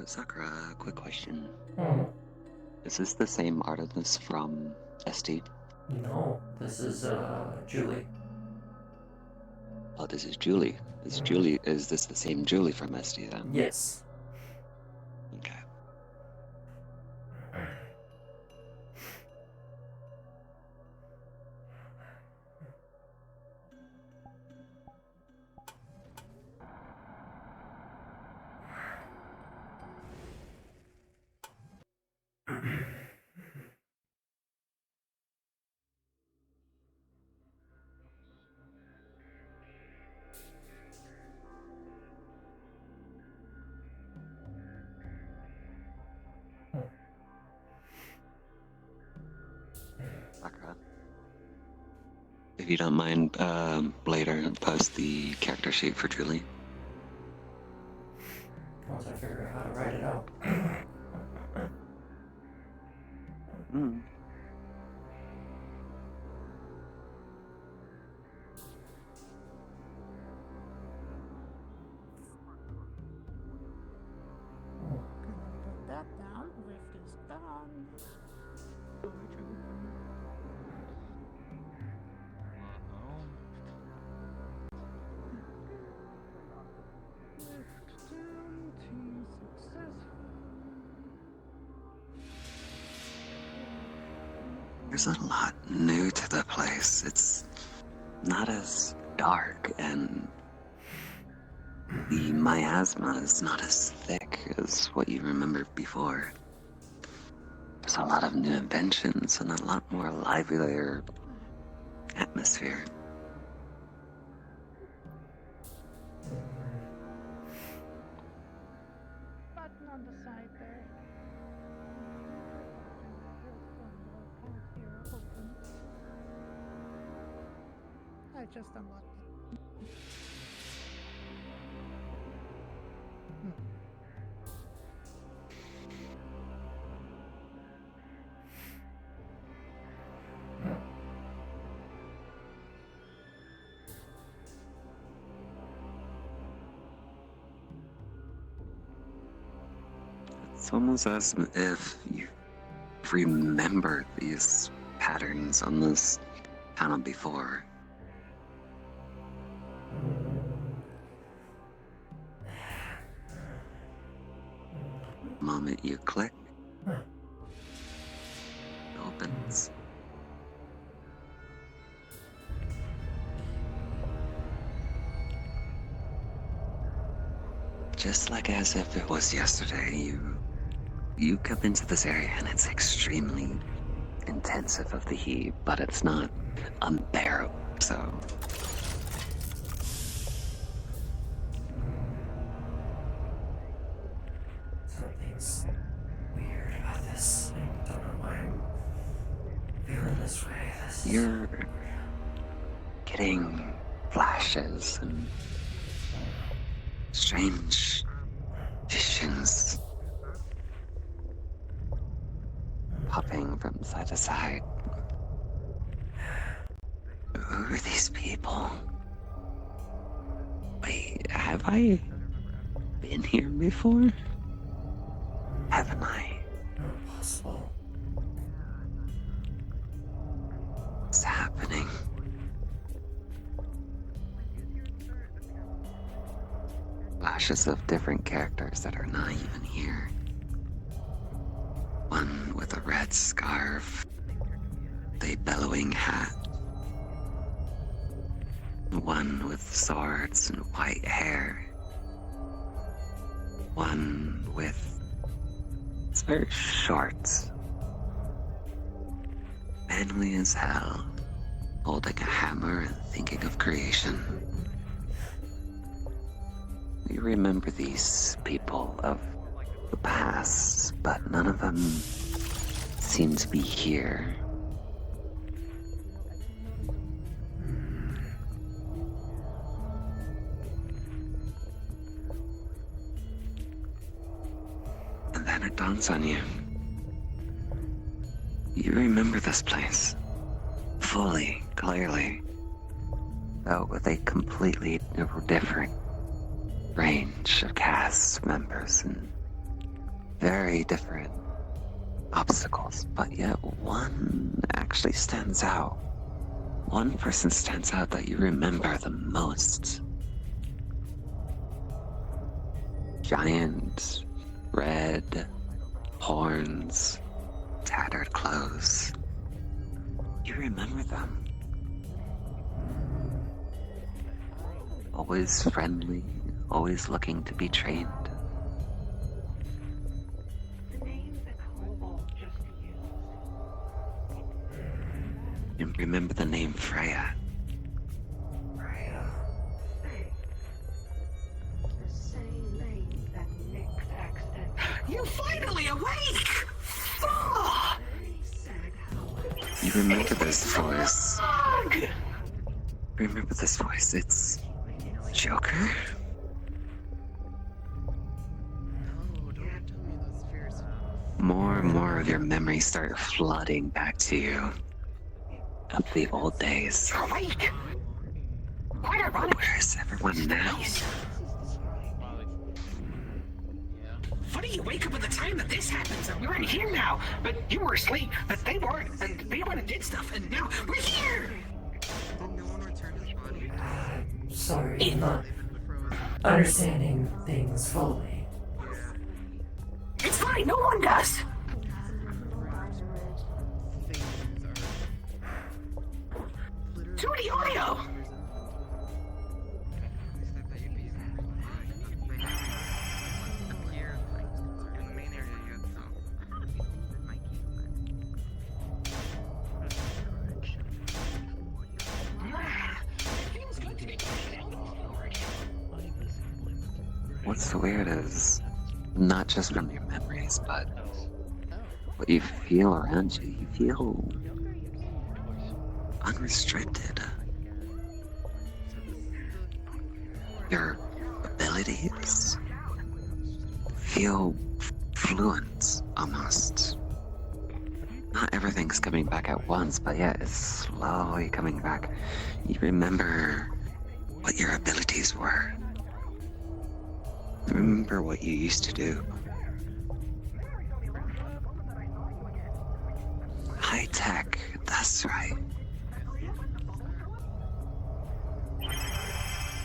Sakura, quick question. Hmm. Is this the same artist from SD? No, this is Julie. Oh, this is Julie. Is this the same Julie from SD then? Yes. Okay. Sakura. If you don't mind, later post the character sheet for Julie. Once I figure out how to write it out. Mm. Put that down. Rift is done. Rift down. T successful. There's a lot new to the place. It's not as dark, and the miasma is not as thick as what you remember before. There's a lot of new inventions and a lot more livelier atmosphere. Button on the side there. I just unlocked it. It's almost as if you remembered these patterns on this panel before. The moment you click, it opens. Just like as if it was yesterday, you come into this area and it's extremely intensive of the heat, but it's not unbearable, so... Something's weird about this. I don't know why I'm feeling this way. You're getting flashes and strange visions popping from side to side. Who are these people? Wait, have I been here before? Haven't I? Not possible. What's happening? Flashes of different characters that are not even here. One with a red scarf, a bellowing hat. One with swords and white hair. One with... It's very short. Manly as hell, holding a hammer and thinking of creation. We remember these people of the past, but none of them seem to be here. And then it dawns on you. You remember this place. Fully, clearly. Though with a completely different range of cast members and very different obstacles, but yet one actually stands out. One person stands out that you remember the most. Giant, red, horns, tattered clothes. You remember them. Always friendly, always looking to be trained. You remember the name Freya. Freya. You're finally awake! Fuck! You remember this voice. Remember this voice. It's Joker? More and more of your memories start flooding back to you of the old days. You're awake! Quite ironic. Where's everyone now? Funny you wake up at the time that this happens, and we're in here now. But you were asleep, but they weren't, and they went and did stuff, and now we're here! Sorry, I'm not understanding things fully. It's fine, no one does! To the audio! What's weird is not just from your memories, but what you feel around you. You feel unrestricted. Your abilities feel fluent, almost. Not everything's coming back at once, but yeah, it's slowly coming back. You remember what your abilities were. Remember what you used to do. High tech, that's right.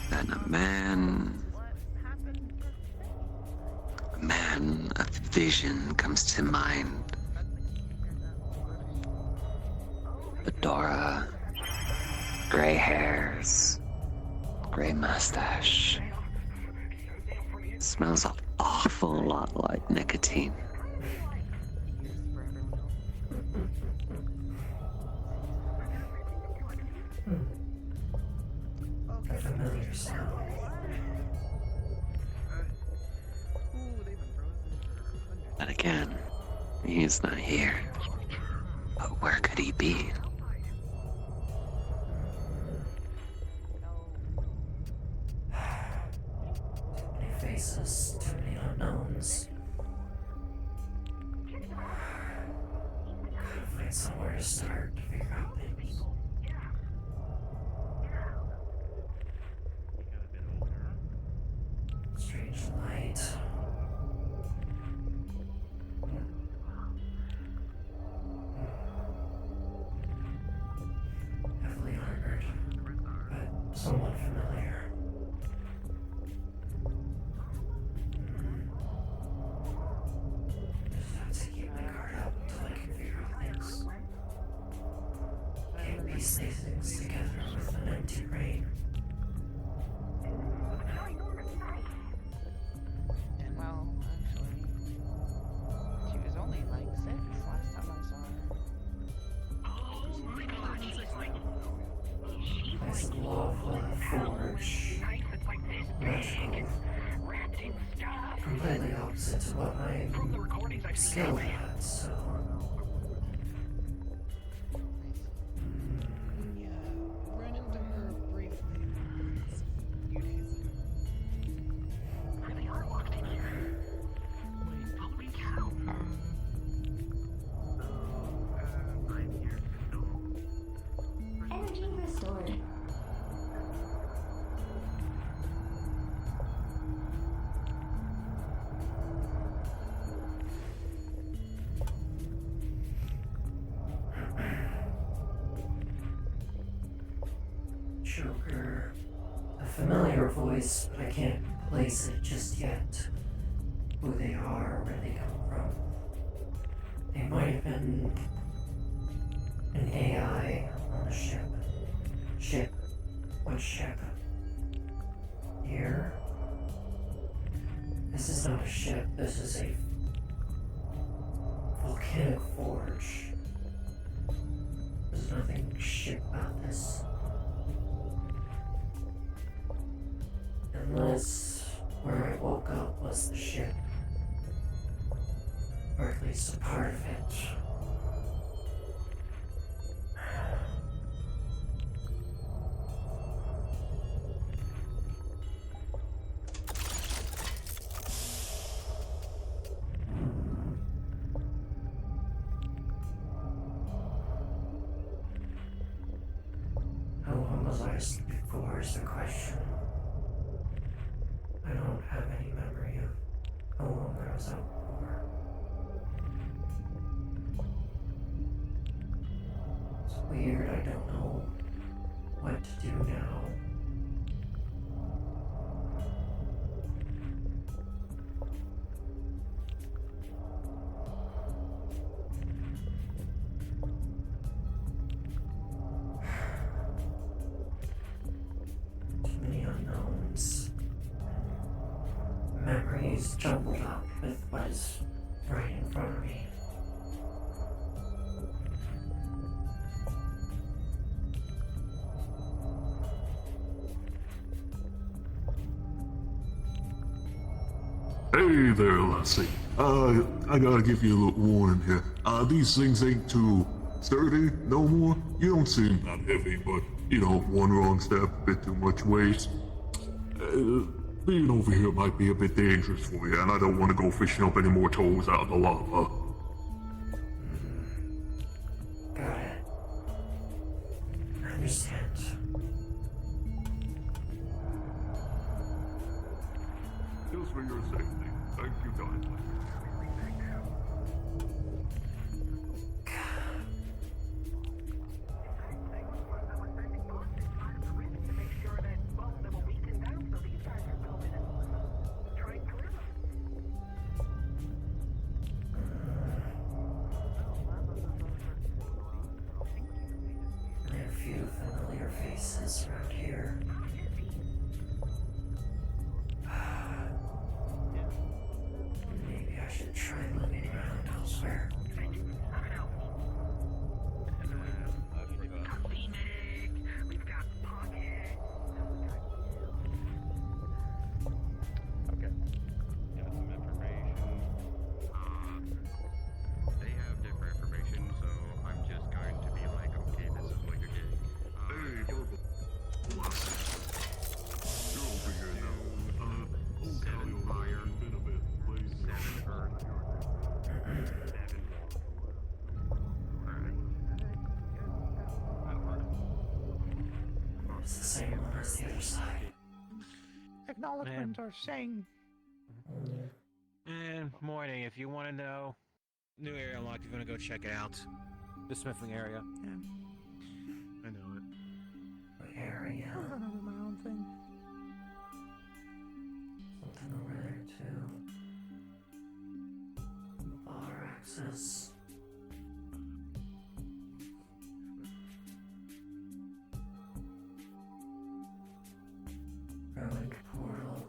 Then a man, a vision comes to mind. Fedora, gray hairs, gray mustache. Smells an awful lot like nicotine. A familiar sound. But again, he's not here. But where could he be? Too many faces, too many unknowns. Gotta find somewhere to start to figure out things. Strange light. Heavily armored, but somewhat familiar. Just have to keep my guard up until I can figure out things. Can't piece these things together with an empty brain. Well, actually, she was only like 6 last time I saw her. This glove with a forge. Magical. Completely opposite to what I'm skilled at, so. Yeah, ran into her briefly a few days ago. Really are locked in here. Holy cow. Energy restored. Joker. A familiar voice, but I can't place it just yet. Who they are, where they come from. They might have been an AI on the ship. Ship? What ship? Here? This is not a ship, this is a volcanic forge. There's nothing ship about this. Unless where I woke up was the ship. Or at least a part of it. How long was I asleep for is the question. I don't have any memory of how long I was out for. It's weird, I don't know what to do now. Too many unknowns. Memories jumbled up with what is right in front of me. Hey there, Lassie. I gotta give you a little warning here. These things ain't too sturdy no more. You don't seem that heavy, but, you know, one wrong step, a bit too much weight. Being over here might be a bit dangerous for you, and I don't want to go fishing up any more toes out of the lava. Got it. I understand. Just for your safety. Thank you, kindly. There are a few familiar faces around here. Maybe I should try looking around elsewhere. Okay. Got some information. They have different information, so I'm just going to be like, okay, this is what you're getting. Hey, Purple. Lassie. You're over here now. Seven fire, Been a bit, please. 7 earth, 7 water. Alright. That'll work. It's the same one as the other side. Acknowledgement or saying And morning, if you want to know. New area unlocked, if you want to go check it out. The smithing area. I know it. What area? I'm gonna do my own thing. Something over there too. Bar access. Ruined portal.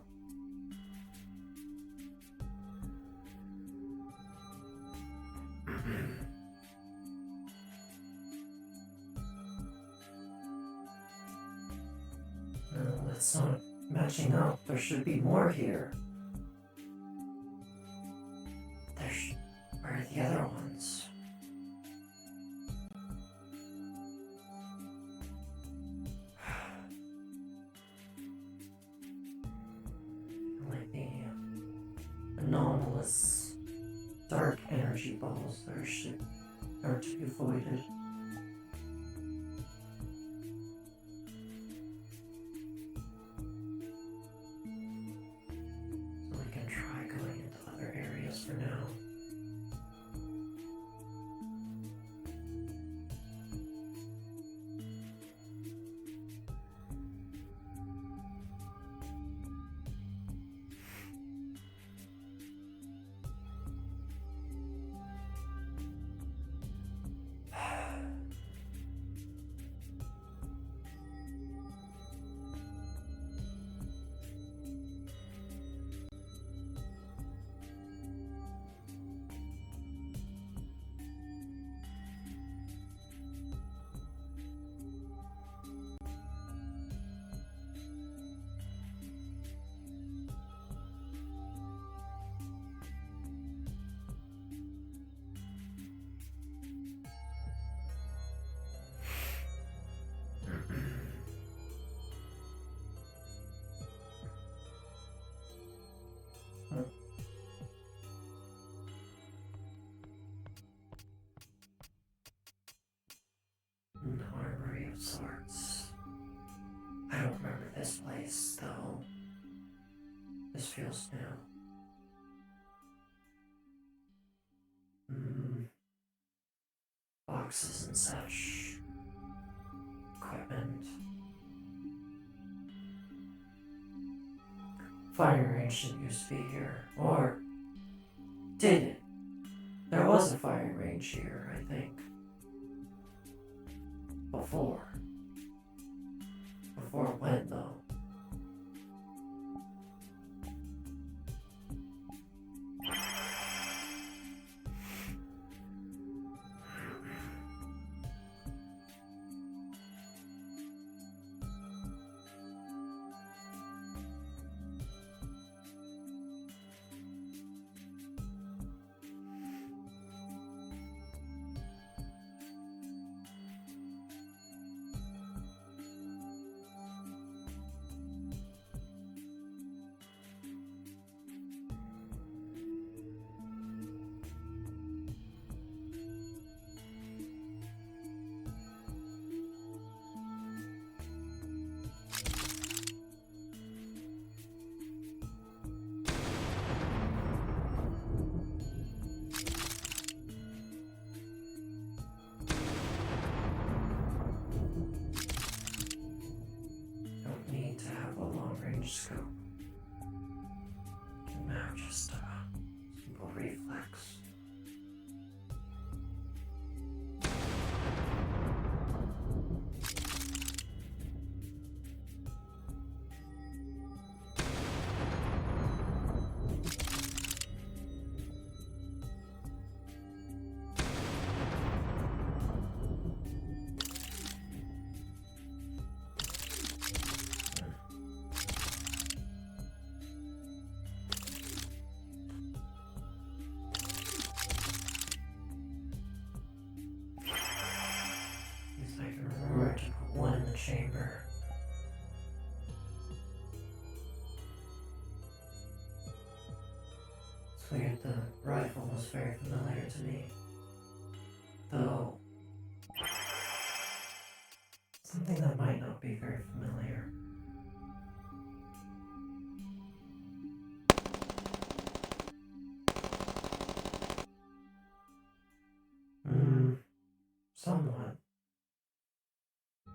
No, that's not matching up. There should be more here. Where are the other ones? Like the anomalous dark energy bubbles that are to be avoided. So we can try going into other areas for now. feels new. Boxes and such. Equipment. Fire range didn't used to be here. Or did it? There was a fire range here, I think. Before. Before when, though? Scope. Now just a simple reflex. One in the chamber. It's weird, the rifle was very familiar to me. Though, something that might not be very familiar. Somewhat.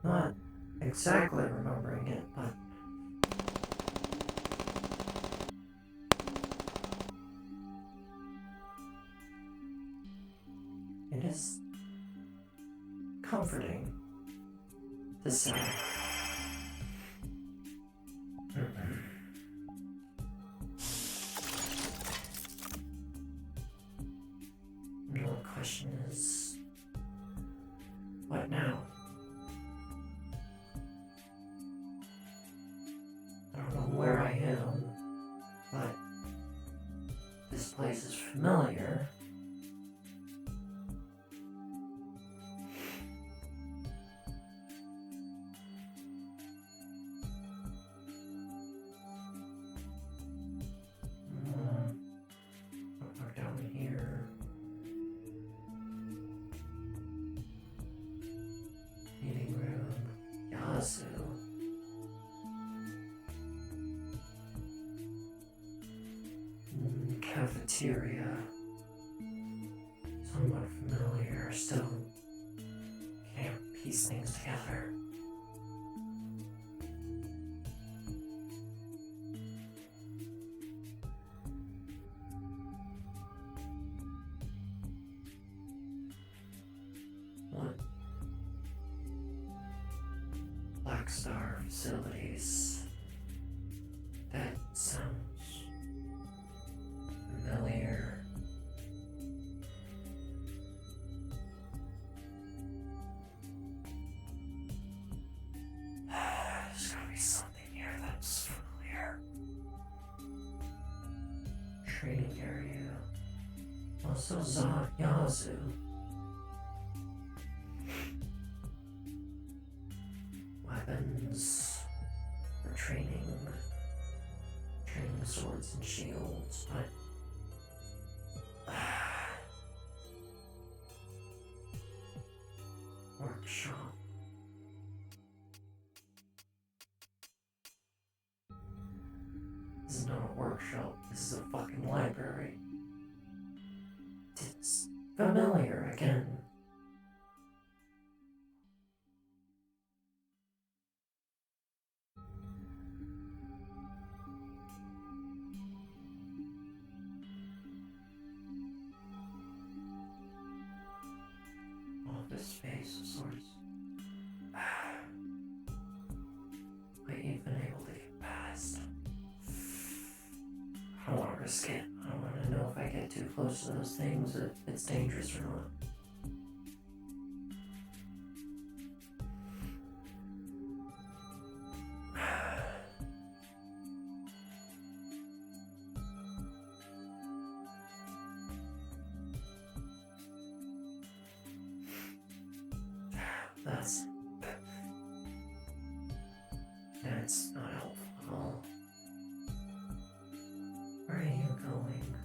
Not exactly remembering it, but it is comforting to say. The only question is, what now? I don't know where I am, but this place is familiar. Look down here. Meeting room. Yasu. Cafeteria. Somewhat familiar. Still can't piece things together. What? Black Star facilities. That sounds familiar. There's gotta be something here that's familiar. Training area. Also Yazu. Weapons for training swords and shields, but workshop. This is not a workshop. This is a fucking library. It's familiar again. Office space of sorts. Might even been able to get past. I don't want to risk it. I don't want to know if I get too close to those things, if it's dangerous or not. That's not helpful at all. Where are you going?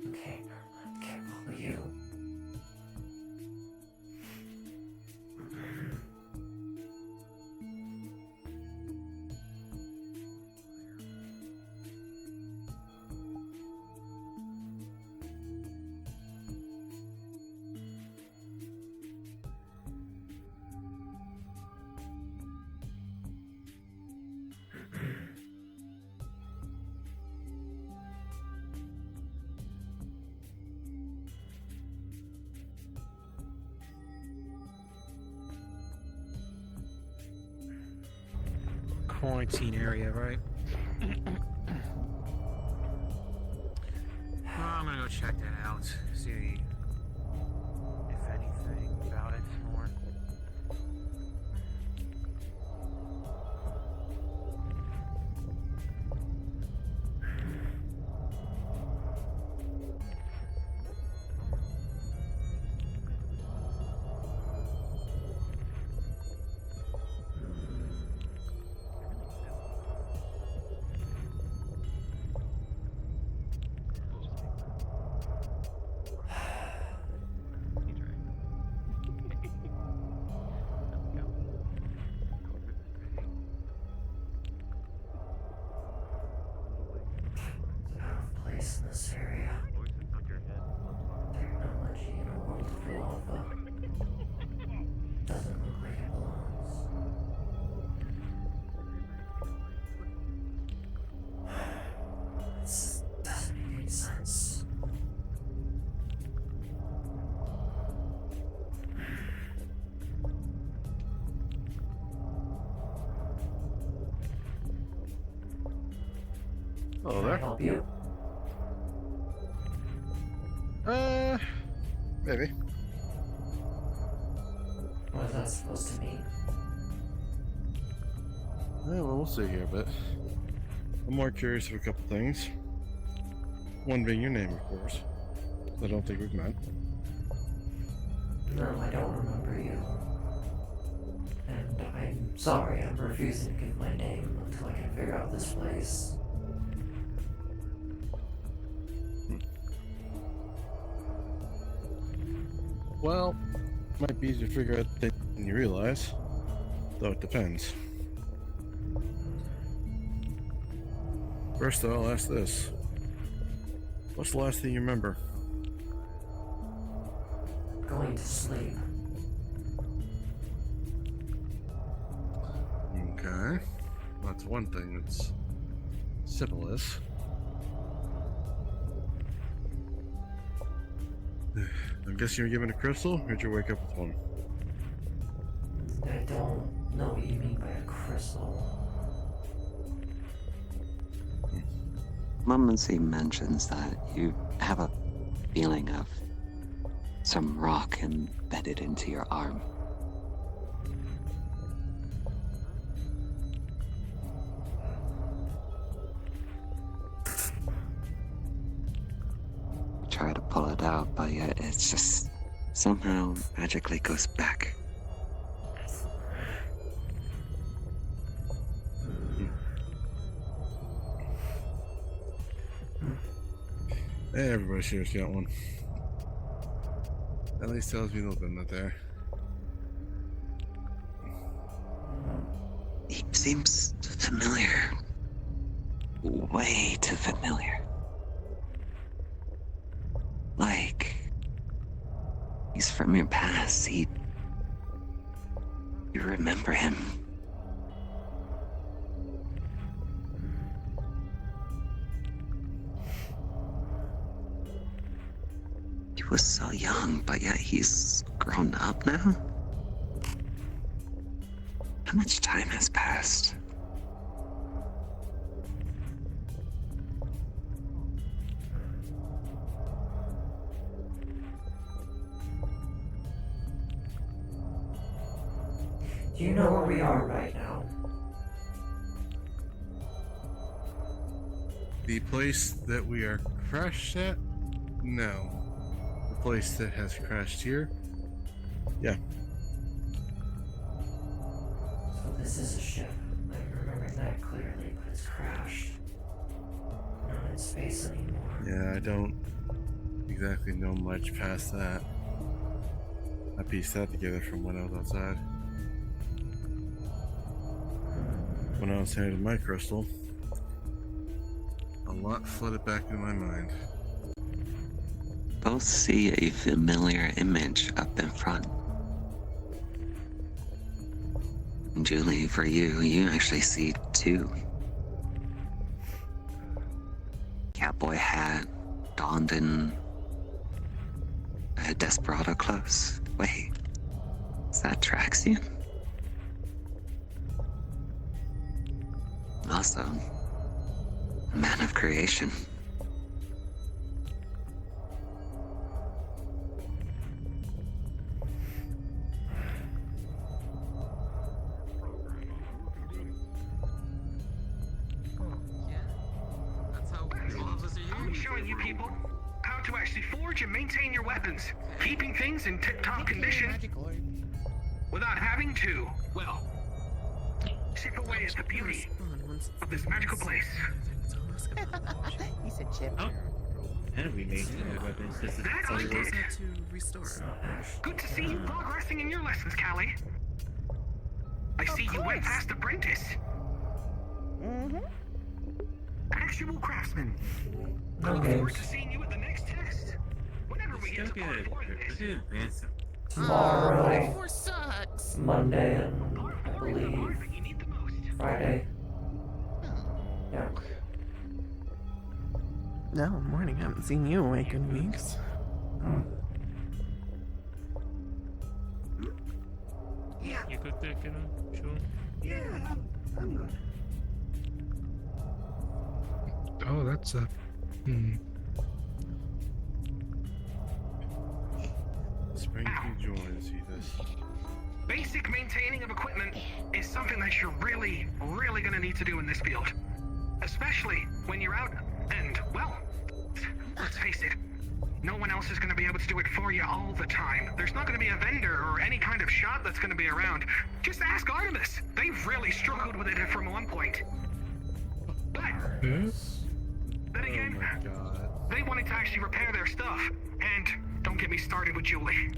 Okay, I can't follow you. Quarantine area, right? I'm gonna go check that out. See if anything about it more. In this area. Technology in a world of lava doesn't look like it belongs. This doesn't make any sense. Hello Can I there. help you? Maybe. What is that supposed to mean? Yeah, well, we'll see here, but I'm more curious of a couple things. One being your name, of course. I don't think we've met. No, I don't remember you. And I'm sorry, I'm refusing to give my name until I can figure out this place. Well, might be easier to figure out things than you realize, though it depends. First, I'll ask this. What's the last thing you remember? Going to sleep. Okay. That's one thing that's syphilis. I'm guessing you were given a crystal, or did you wake up with one? I don't know what you mean by a crystal. Mumsy mentions that you have a feeling of some rock embedded into your arm. Try to pull it out, but yet it's just somehow magically goes back. Everybody here's got one. least tells me they'll not there. He seems familiar. Way too familiar. Like he's from your past. You remember him. He was so young, but yet he's grown up now? How much time has passed? Do you know where we are right now? The place that we are crashed at? No. The place that has crashed here? Yeah. So this is a ship. I'm remembering that clearly, but it's crashed. Not in space anymore. Yeah, I don't exactly know much past that. I pieced that together from when I was outside. When I was handed my crystal, a lot flooded back into my mind. Both see a familiar image up in front. Julie, for you actually see two. Cowboy hat, donned in a Desperado clothes. Wait, is that Traxian? Also, a man of creation. I'm showing you people how to actually forge and maintain your weapons, keeping things in tip-top condition without having to, well, chip away at the beauty of this magical place. He said chip. And we made weapons. This is That I did. to restore. Good to see you progressing in your lessons, Callie. I see you went past apprentice. Mm-hmm. Actual craftsman. I No look forward games. to seeing you at the next test. Whenever we get to part 4 of this. Tomorrow, Four sucks. Monday, and Part I 4 is the believe part that you need the most. Friday. Yeah. No, morning. I haven't seen you awake in weeks. Yeah. You cooked that, kiddo? Sure. Yeah. I'm good. Oh, that's a. Spring to join, see this. Basic maintaining of equipment is something that you're really gonna need to do in this field. Especially when you're out and, well, let's face it, no one else is gonna be able to do it for you all the time. There's not gonna be a vendor or any kind of shop that's gonna be around. Just ask Artemis. They've really struggled with it from one point. But, then again, Oh my god. they wanted to actually repair their stuff. And don't get me started with Julie.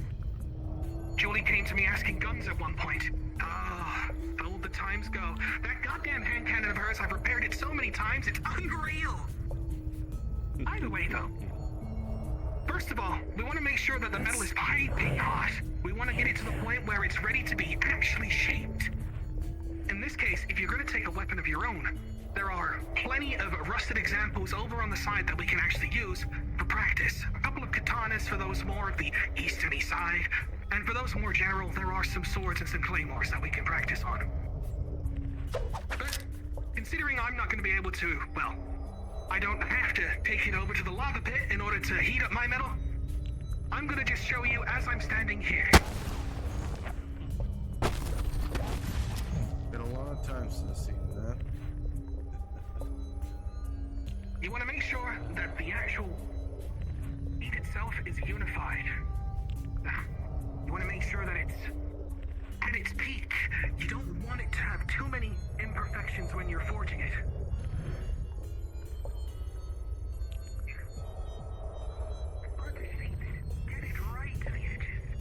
Julie came to me asking guns at one point. Ah, how old the times go. That goddamn hand cannon of hers, I've repaired it so many times, it's unreal. Either way, though. First of all, we want to make sure that the metal is piping hot. We want to get it to the point where it's ready to be actually shaped. In this case, if you're going to take a weapon of your own, there are plenty of rusted examples over on the side that we can actually use for practice. A couple of katanas for those more of the easterny side, and for those more general, there are some swords and some claymores that we can practice on. But considering I'm not going to be able to, well, I don't have to take it over to the lava pit in order to heat up my metal, I'm going to just show you as I'm standing here. Been a long time since I've seen that. You want to make sure that the actual heat itself is unified. You want to make sure that it's at its peak. You don't want it to have too many imperfections when you're forging it. Start to shape it. Get it right to the edges.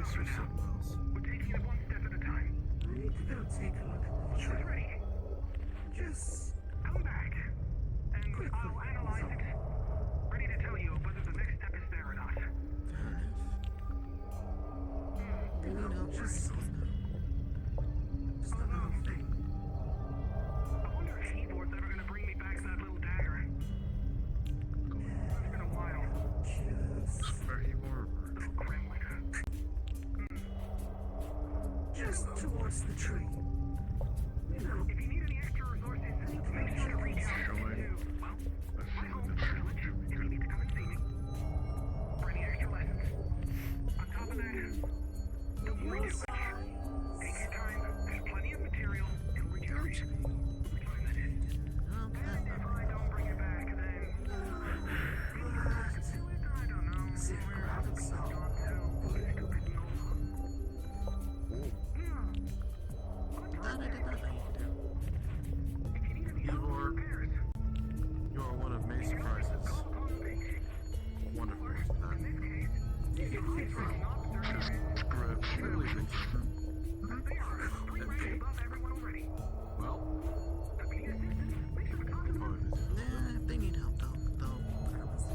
Trace or something else? We're taking it one step at a time. I need to go take a look at the It's tree. ready. Just Come back, and quickly. I'll analyze it. Ready to tell you whether the next step is there or not. Fair enough. We need help where Just angles now. just a little thing. I wonder if Ebor's ever gonna bring me back that little dagger. It's been a while. Just Where he were. Little gremlin. just towards the tree. You know, If you need any extra resources, make sure to reach out to, well, my home village if you need to come and see me. For any extra lessons. On top of that, don't overdo it. Take your time. There's plenty of material. It'll regenerate. Time that is. And if I don't bring it back, then I don't know. see it grab itself. Stupid Nola. That I did not know you could do. If you need any help with repairs, You are one of May's surprises. call the base. Wonderful. In this case, you can look for an officer and Really think so. they are 3 ranks above everyone already. Well, If you need assistance, make sure to talk to them. Nah, if they need help, they'll promise.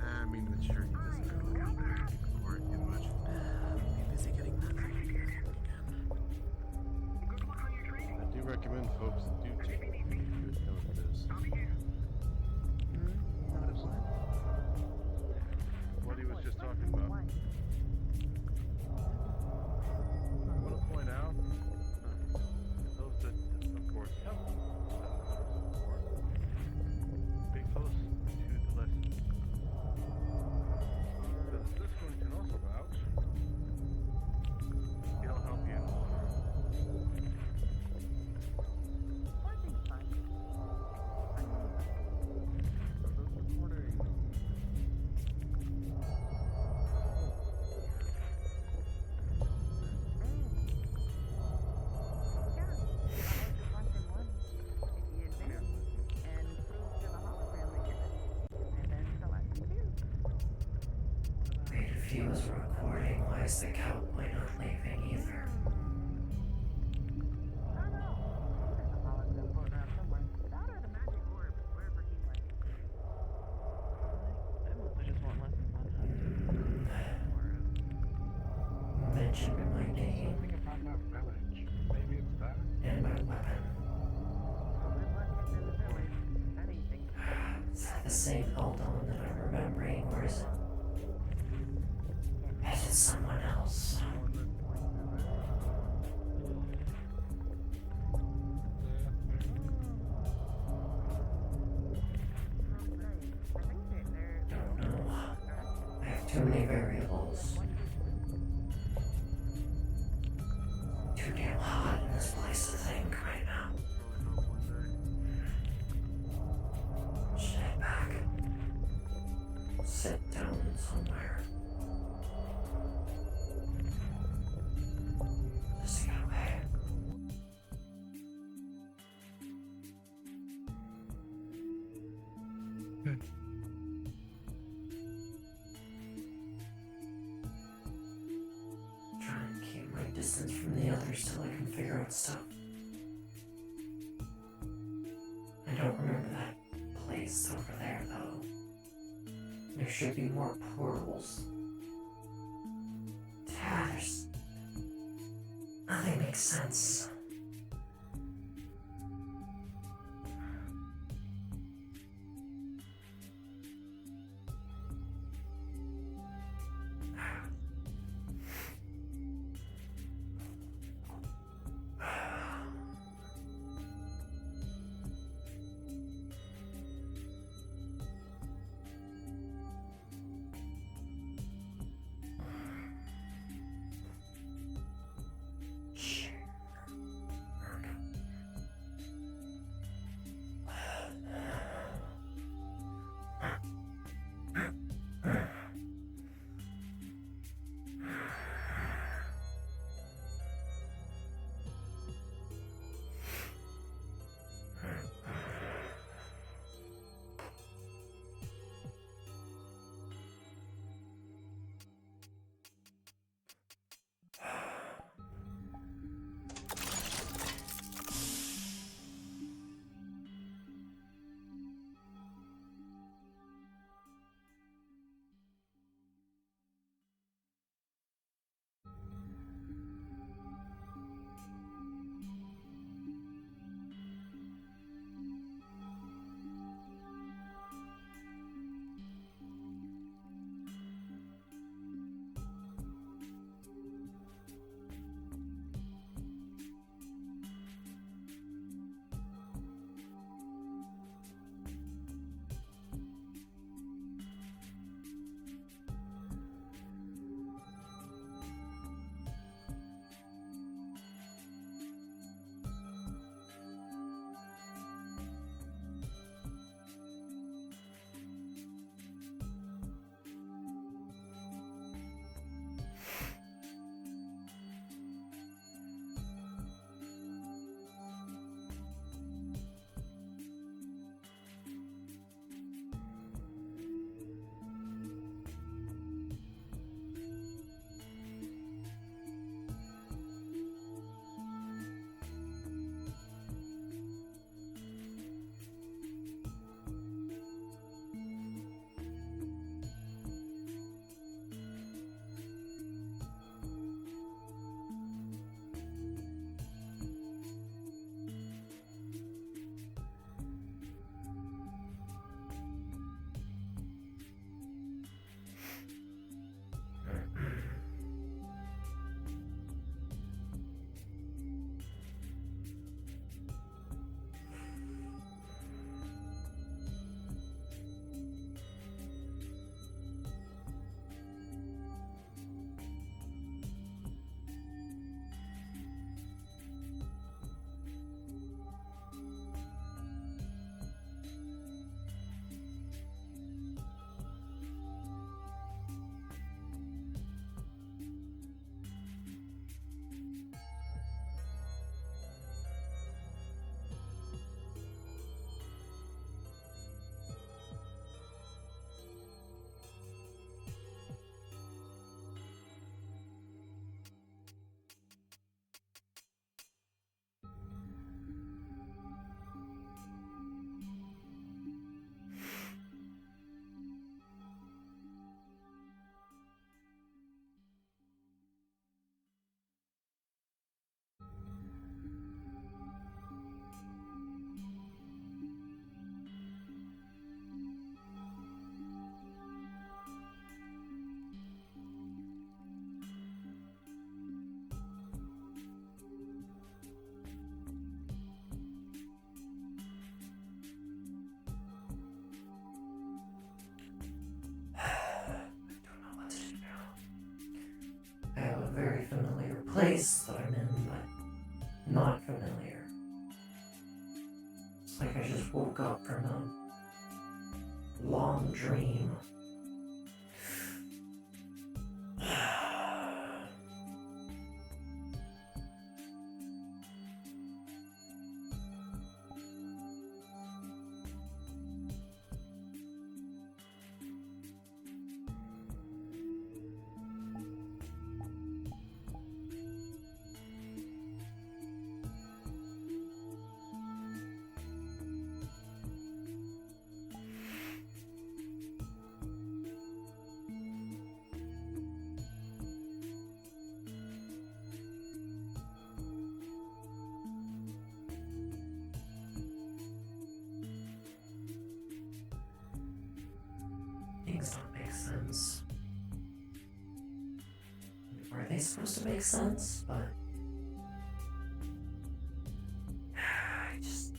I mean, the jury doesn't really go there or get much. Be busy getting that again. Good luck on your training. I do recommend folks do take a good note of this. I'll be here. Notice what? What he was just talking about. I want to point out those that, of course, help support. Be close to the lesson. Because this one can also vouch. It'll help you in the long run. Those supporting Wait, if he was recording, why is the cowboy not leaving either? Mentioned my name About that village. Maybe it's that. and my weapon. Is that the same Eldon that I'm remembering, or is it? Is it someone else? Don't know. I have too many variables. Too damn hot in this place to think right now. Should head back. Sit down somewhere. Just get away. Try and keep my distance from the others till I can figure out stuff. I don't remember that place over there, though. There should be more portals. There's... Nothing makes sense. Shit. place that I'm in, but not familiar. It's like I just woke up from a long dream. Things don't make sense. Are they supposed to make sense? But I just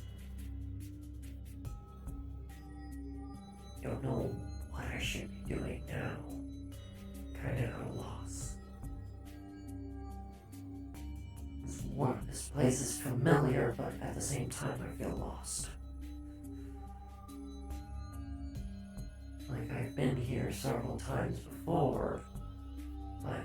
don't know what I should be doing now. Kinda at a loss. This place is familiar, but at the same time I feel lost. Like I've been here several times before, but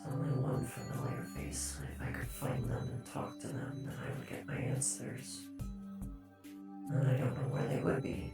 only one familiar face. If I could find them and talk to them, then I would get my answers. And I don't know where they would be.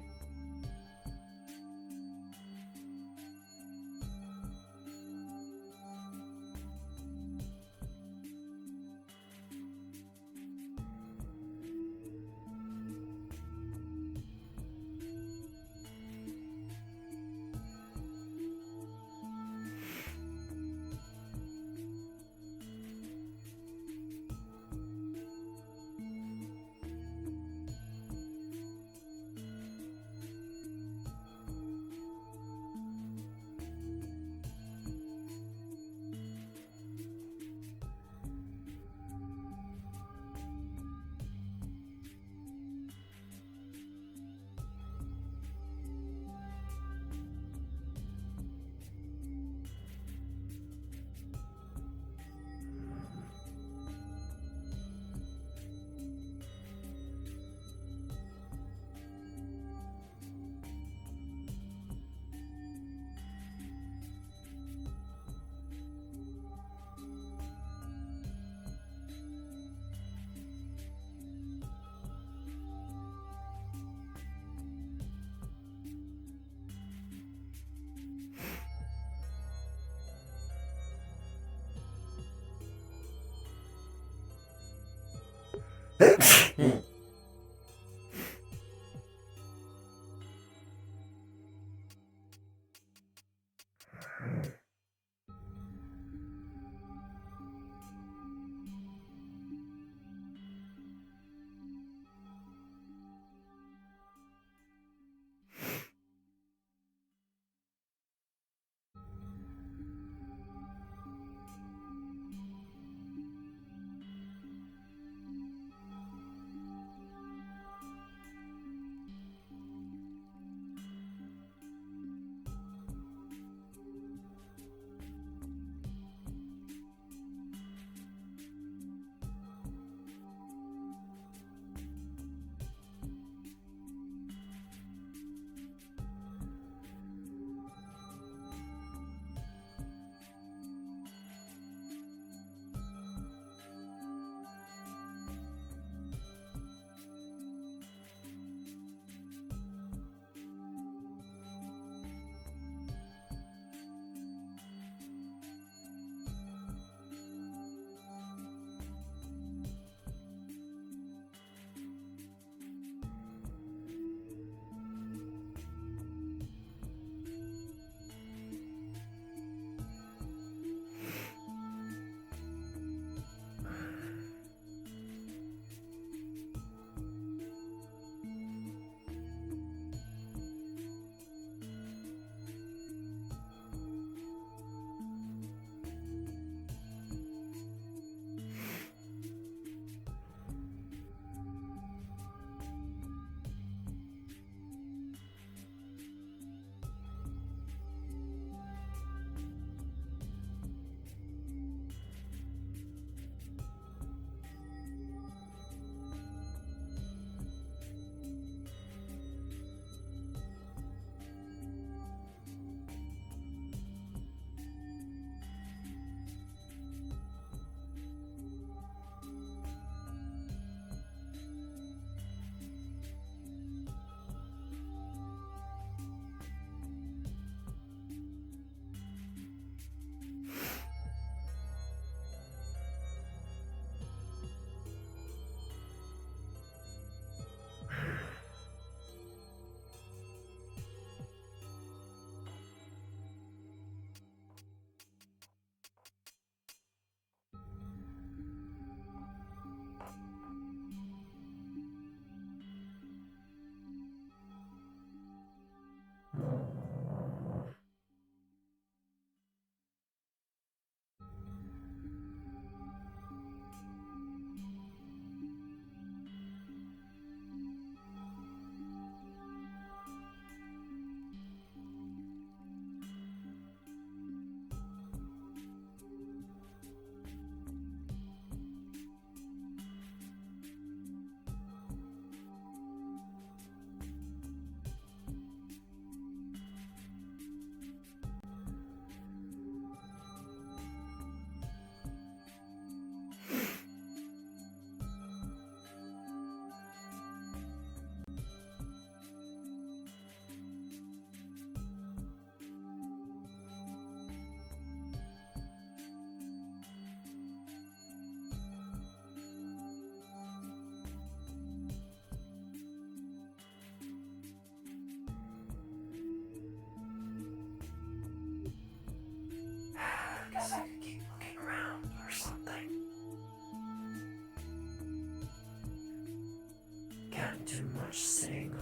gotten too much sitting.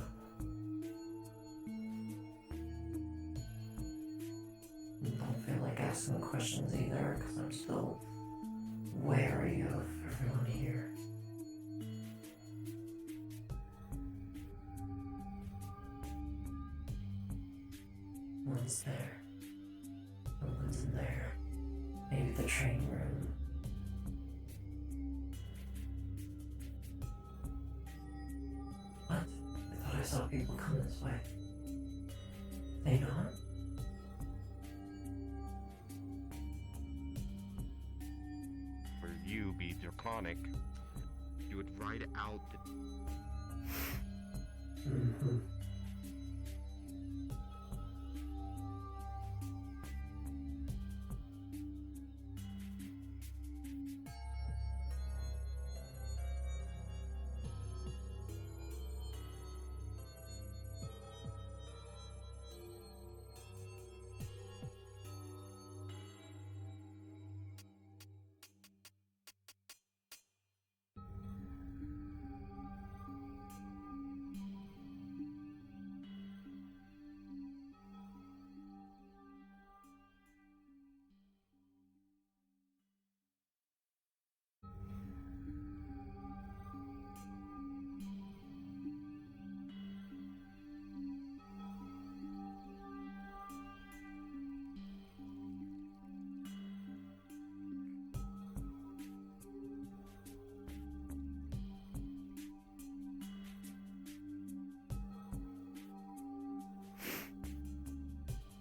Don't feel like asking questions either, because I'm still wary of everyone here. One's there. No one's in there. Maybe the training room. What? I thought I saw people come this way. They not? For you be draconic, you would ride out the Mm-hmm.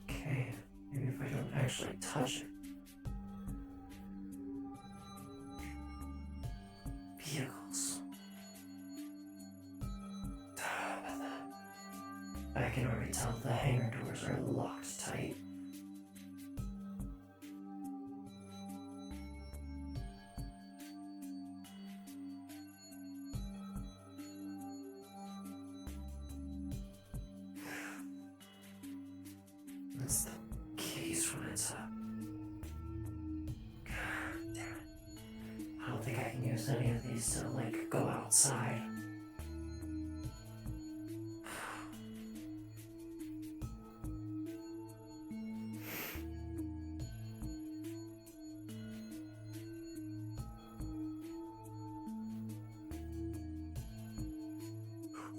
Okay, maybe if I don't actually touch it. Vehicles. I can already tell the hangar doors are locked tight. That's the keys when it's up. God damn it. I don't think I can use any of these to, like, go outside.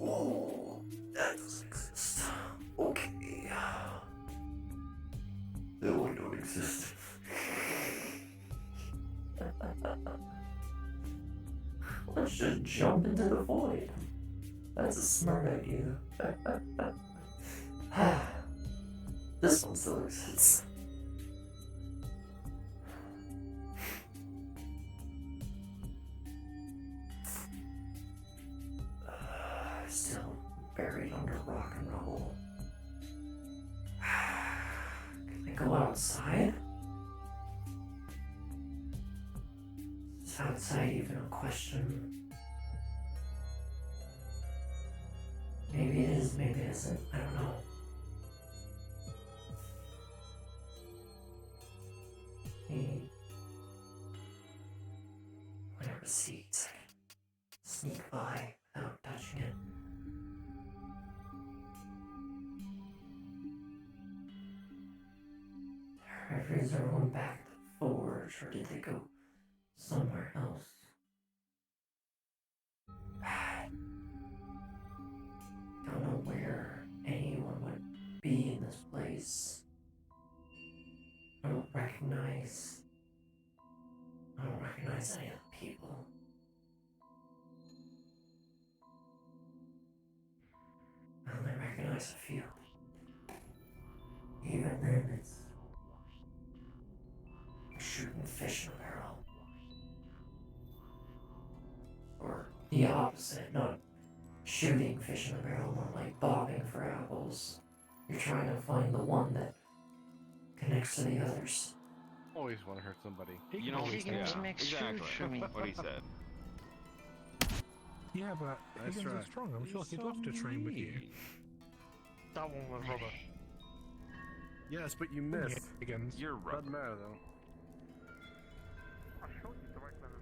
Oh, that doesn't exist. Okay. That one don't exist. Let's just jump into the void. That's a smart idea. This one still exists. Still buried under rock and roll. Can I go outside? Is outside even a question? Maybe it is, maybe it isn't. I don't know. Maybe. Whatever seats. Sneak by without touching it. Is everyone back to the forge, or did they go somewhere else? Don't know where anyone would be in this place. I don't recognize any of the people. I only recognize a few. Even then, it's shooting fish in a barrel. Or the opposite, not shooting fish in a barrel, more like bobbing for apples. You're trying to find the one that connects to the others. Always want to hurt somebody. You know, Higgins makes shoes for me. what he said. Yeah, but Nice Higgins try. is strong. I'm sure he'd love to train with you. That one was rubber. Yes, but you missed. Higgins. You're right. Doesn't matter though. I showed you the right level.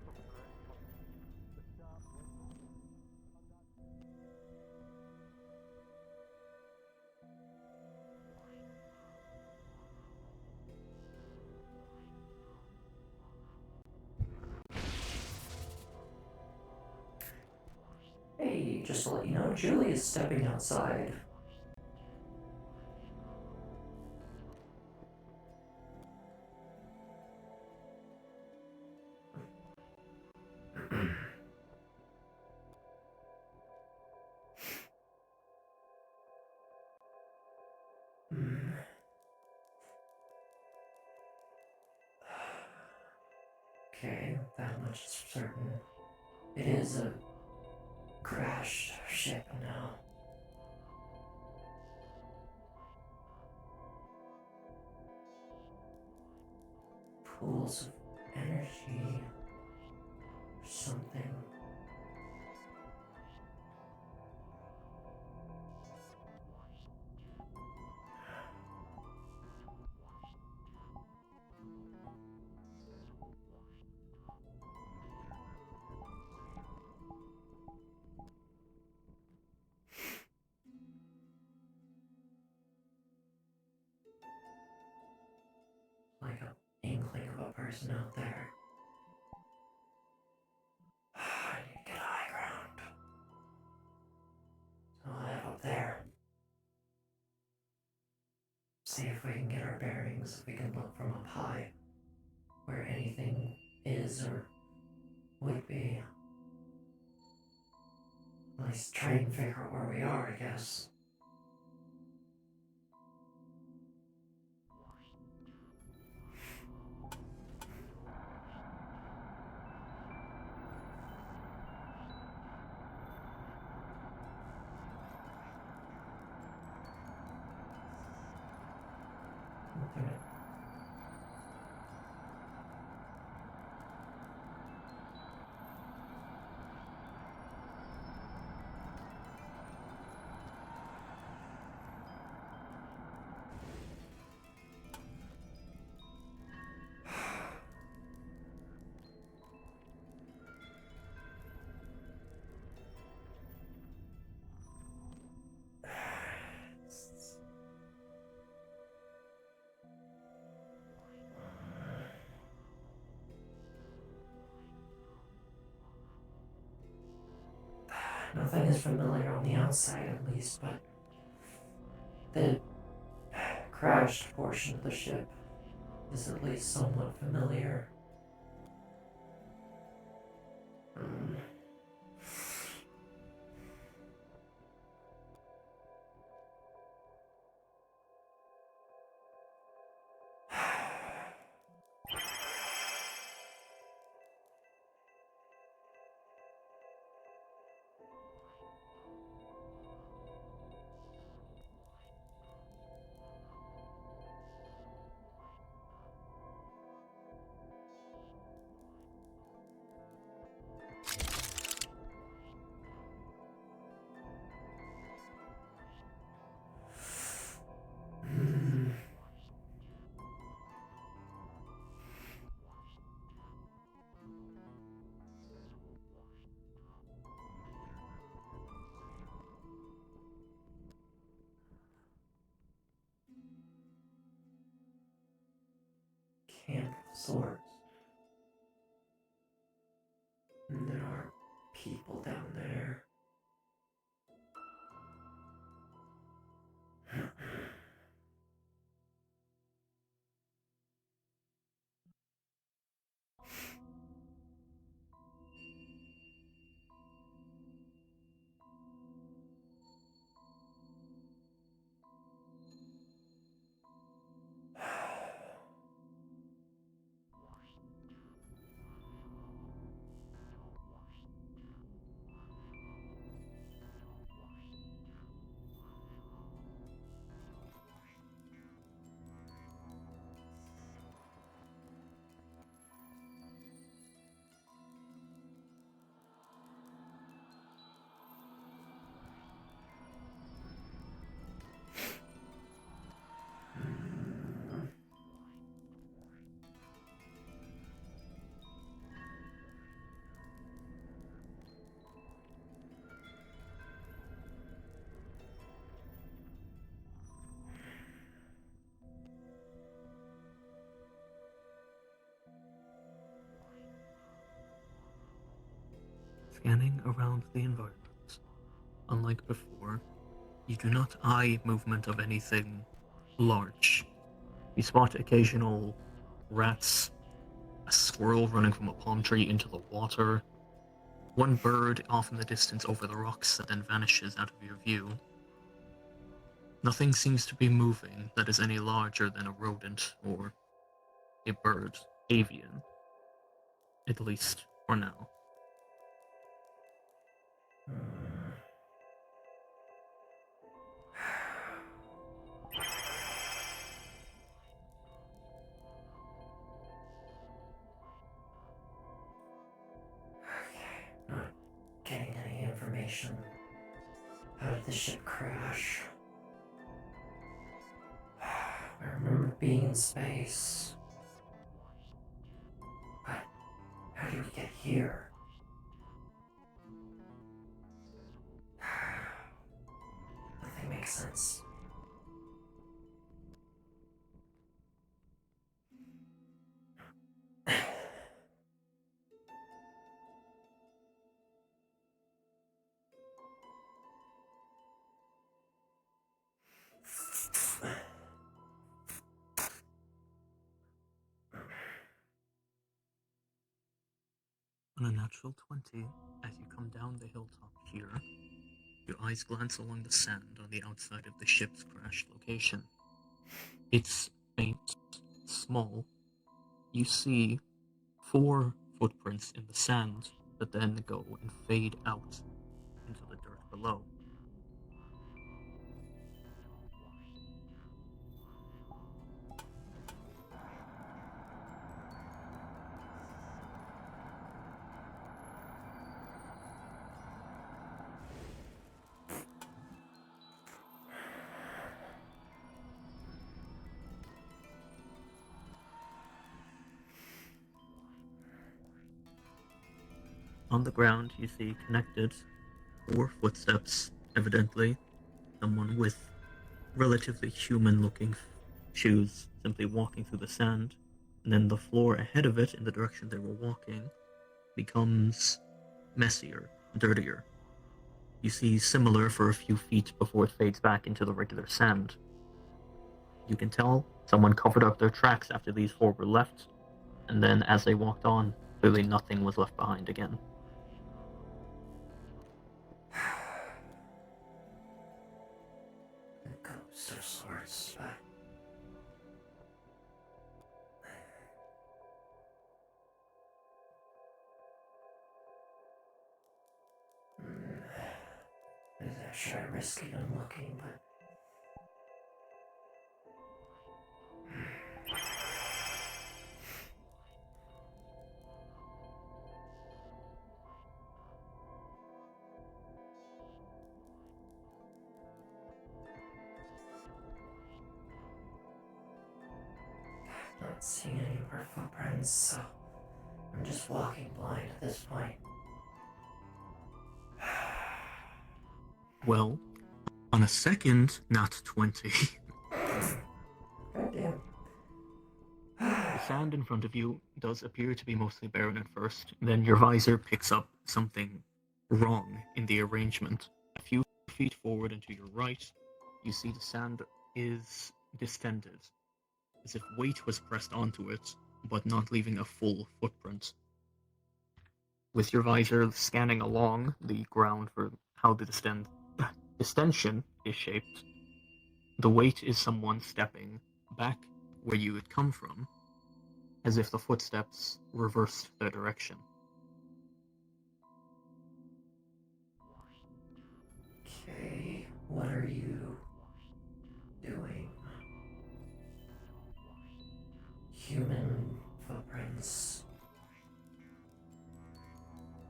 Julie, just to let you know, Julie is stepping outside. Okay, that much is certain. It is a crashed ship now. Pools of energy or something. Like an inkling of a person out there. I need to get high ground. So I'll head up there. See if we can get our bearings, if we can look from up high where anything is or would be. At least try and figure out where we are, I guess. Nothing is familiar on the outside, at least, but the crashed portion of the ship is at least somewhat familiar. Camp of sorts. And there are people down there. Scanning around the environment. Unlike before, you do not eye movement of anything large. You spot occasional rats, a squirrel running from a palm tree into the water, one bird off in the distance over the rocks that then vanishes out of your view. Nothing seems to be moving that is any larger than a rodent or a bird, avian, at least for now. Not getting any information. How did the ship crash? I remember being in space. But how did we get here? Nothing makes sense. On a natural 20, as you come down the hilltop here, your eyes glance along the sand on the outside of the ship's crash location. It's faint, small. You see 4 footprints in the sand that then go and fade out into the dirt below. On the ground, you see connected 4 footsteps, evidently someone with relatively human-looking shoes simply walking through the sand, and then the floor ahead of it, in the direction they were walking, becomes messier, dirtier. You see similar for a few feet before it fades back into the regular sand. You can tell someone covered up their tracks after these 4 were left, and then as they walked on, clearly nothing was left behind again. A ghost of sorts, but is actually risky on looking, but not seeing any more footprints, so I'm just walking blind at this point. Well, on a second nat 20, Goddamn. the sand in front of you does appear to be mostly barren at first, then your visor picks up something wrong in the arrangement. A few feet forward and to your right, you see the sand is distended, as if weight was pressed onto it, but not leaving a full footprint. With your visor scanning along the ground for how the distension is shaped, the weight is someone stepping back where you had come from, as if the footsteps reversed their direction. Okay, what are you doing? Human footprints.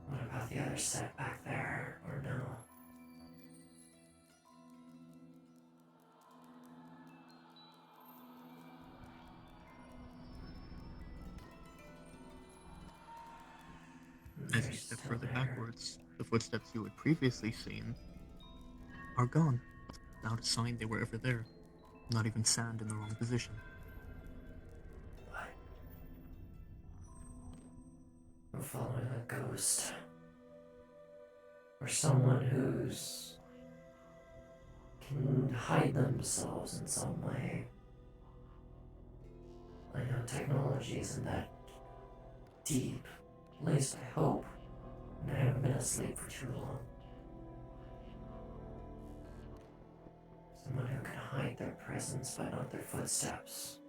What about the other set back there, or no? As you step further backwards, the footsteps you had previously seen are gone, without a sign they were ever there. Not even sand in the wrong position. What? I'm following a ghost. Or someone who's can hide themselves in some way. I know technology isn't that deep, at least I hope, and I haven't been asleep for too long. Someone who can hide their presence but not their footsteps.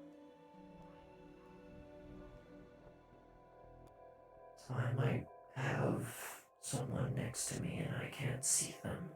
So I might have someone next to me and I can't see them.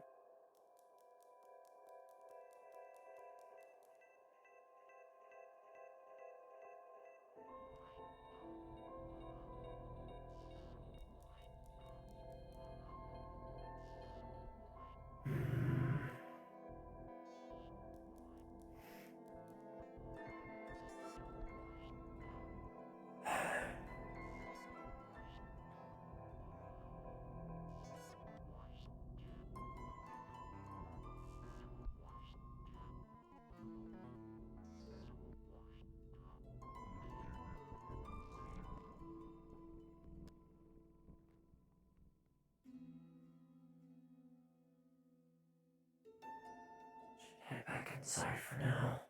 Head back inside for now.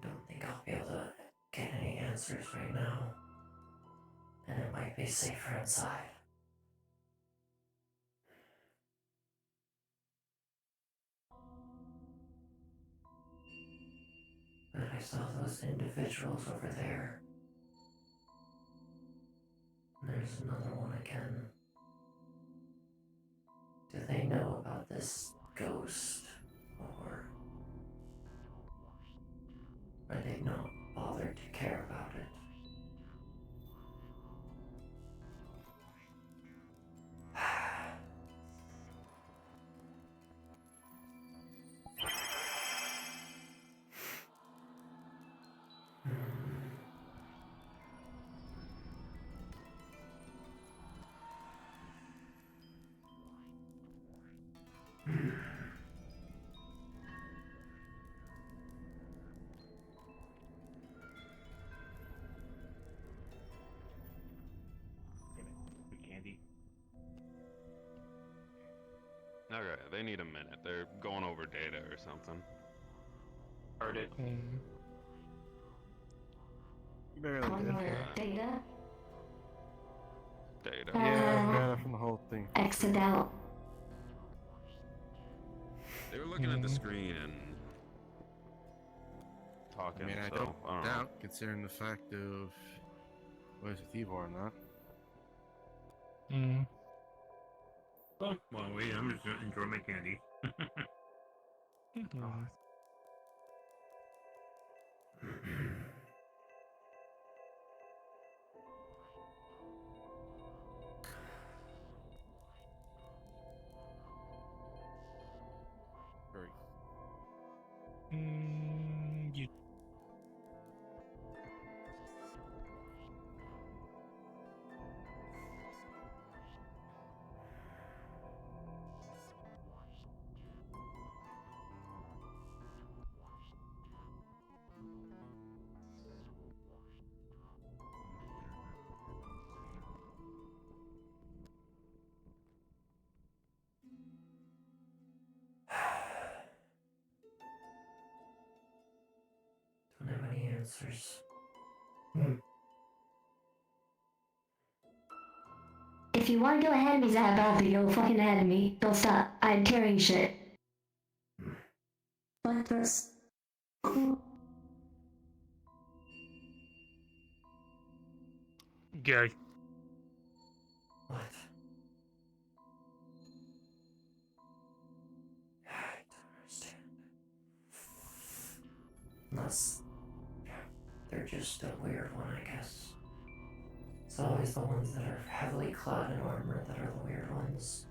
Don't think I'll be able to get any answers right now. And it might be safer inside. But I saw those individuals over there. And there's another one again. Do they know about this ghost? Or are they not bothered to care about it? Candy. Okay, they need a minute. They're going over data or something. Heard it. Barely did. Data? Data. Yeah, data from the whole thing. Exit out. They were looking at the screen and talking. I mean, I so, don't I don't doubt, considering the fact of what is with Evil or not. Well, wait, I'm just gonna enjoy my candy. Very. You. Don't have any answers. If you want to go ahead of me, Zabel, go fucking ahead of me. Don't stop. I'm carrying shit. What this? Gay. What? I don't understand. Unless they're just a weird one, I guess. It's always the ones that are heavily clad in armor that are the weird ones.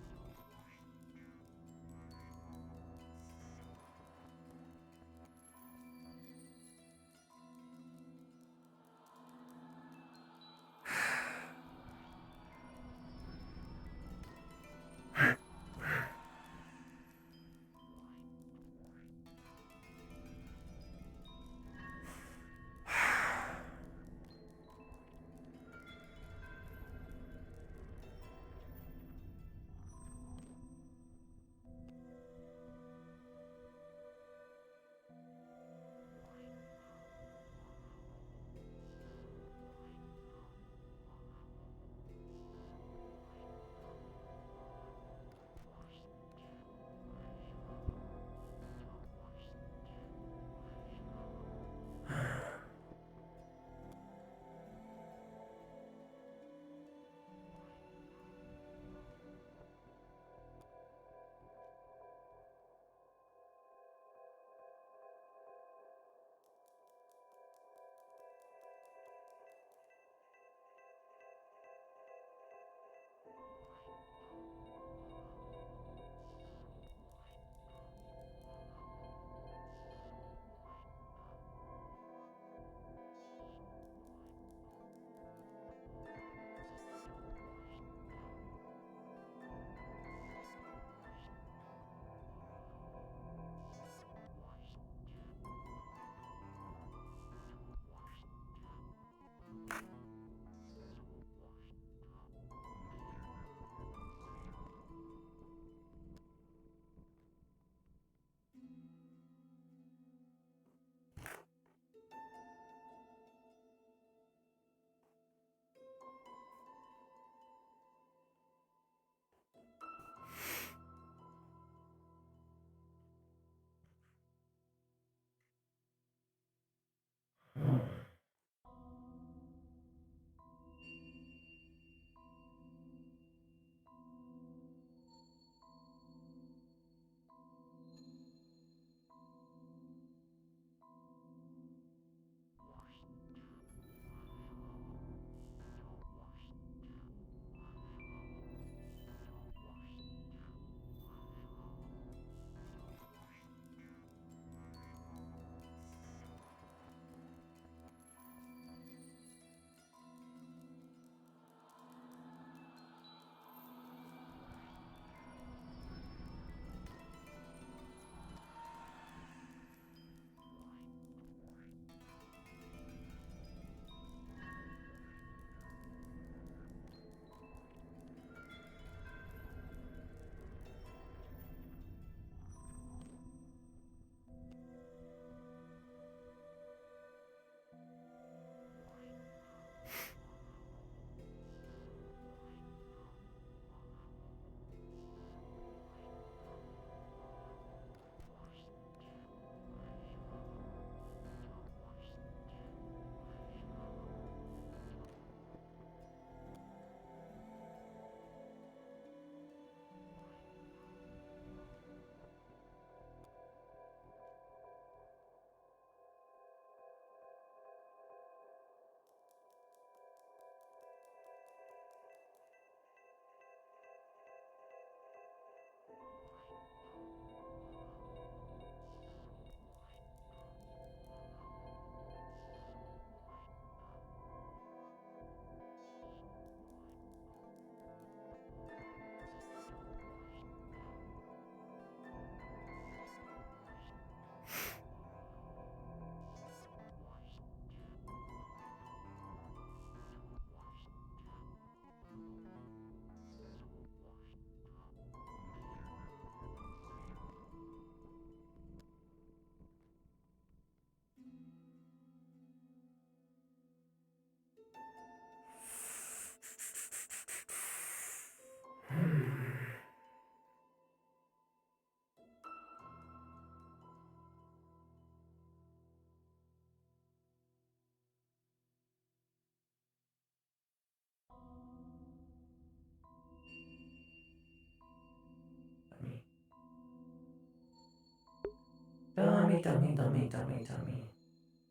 dummy.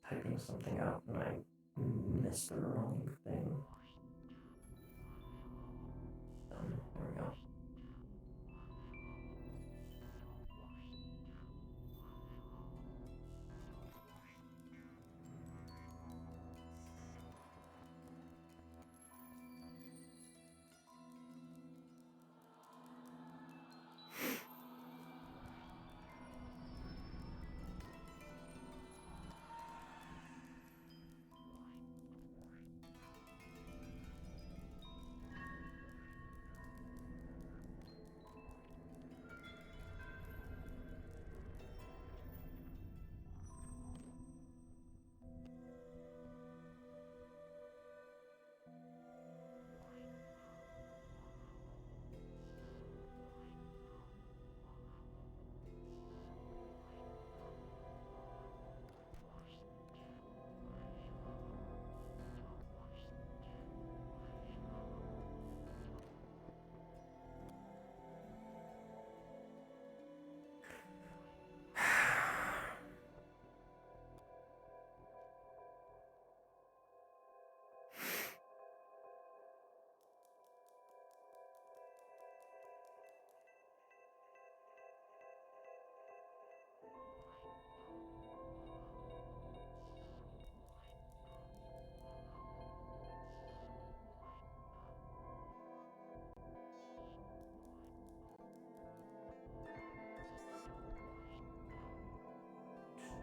Typing something out and I missed the wrong thing. There we go.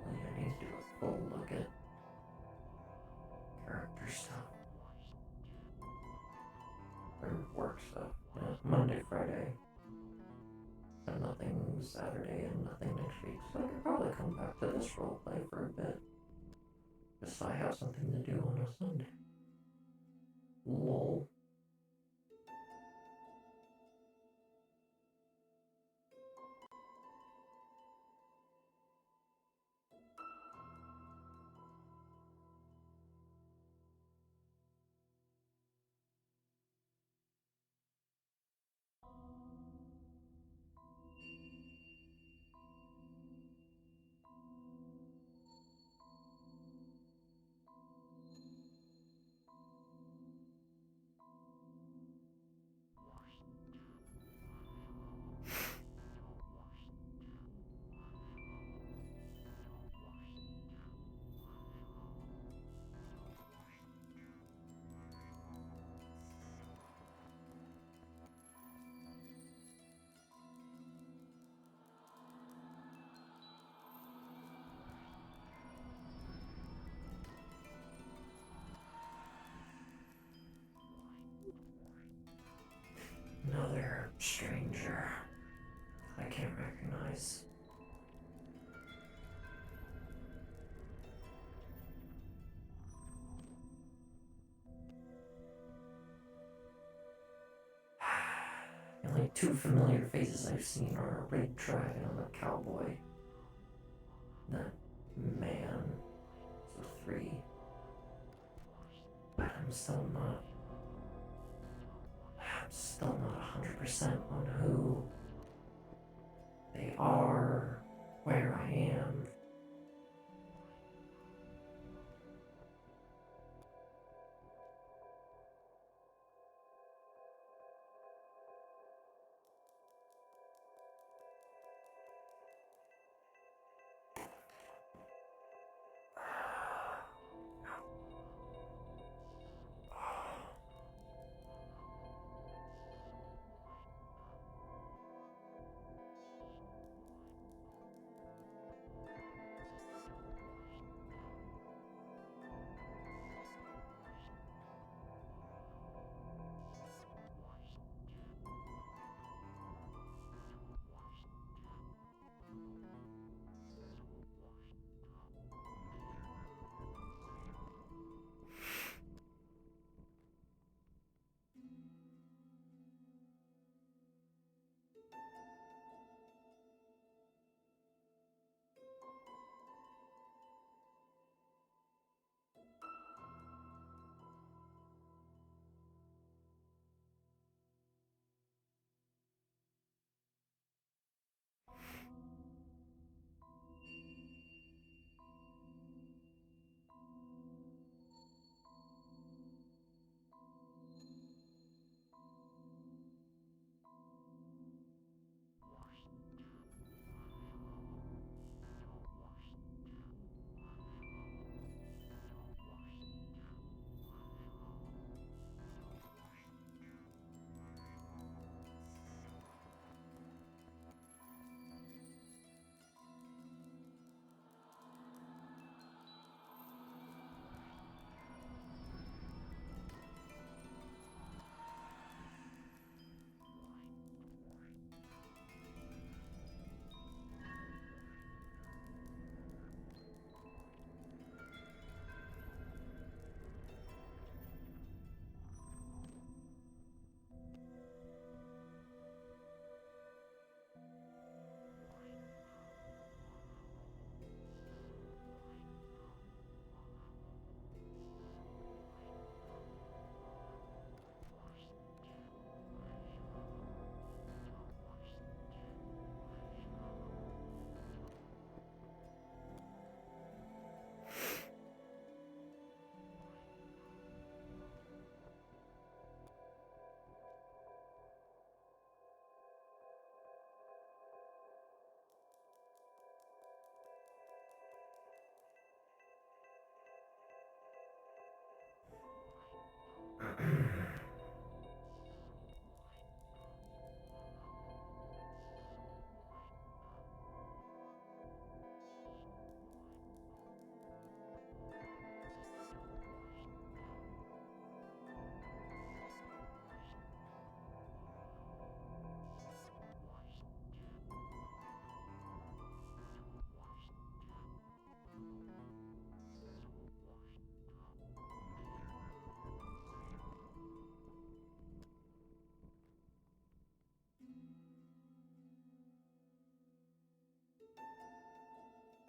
I need to do a full look at character stuff. Or work stuff. Yeah, Monday, Friday. And nothing Saturday and nothing next week. So I could probably come back to this roleplay for a bit. Just so I have something to do on a Sunday. Lol. Another stranger I can't recognize. The only two familiar faces I've seen are a red dragon and a cowboy. That man. So 3. But I'm still not 100% on who they are, where I am.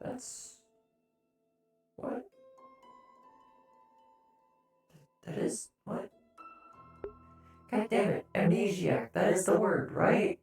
That's... What? That is... What? God damn it, amnesiac. That is the word, right?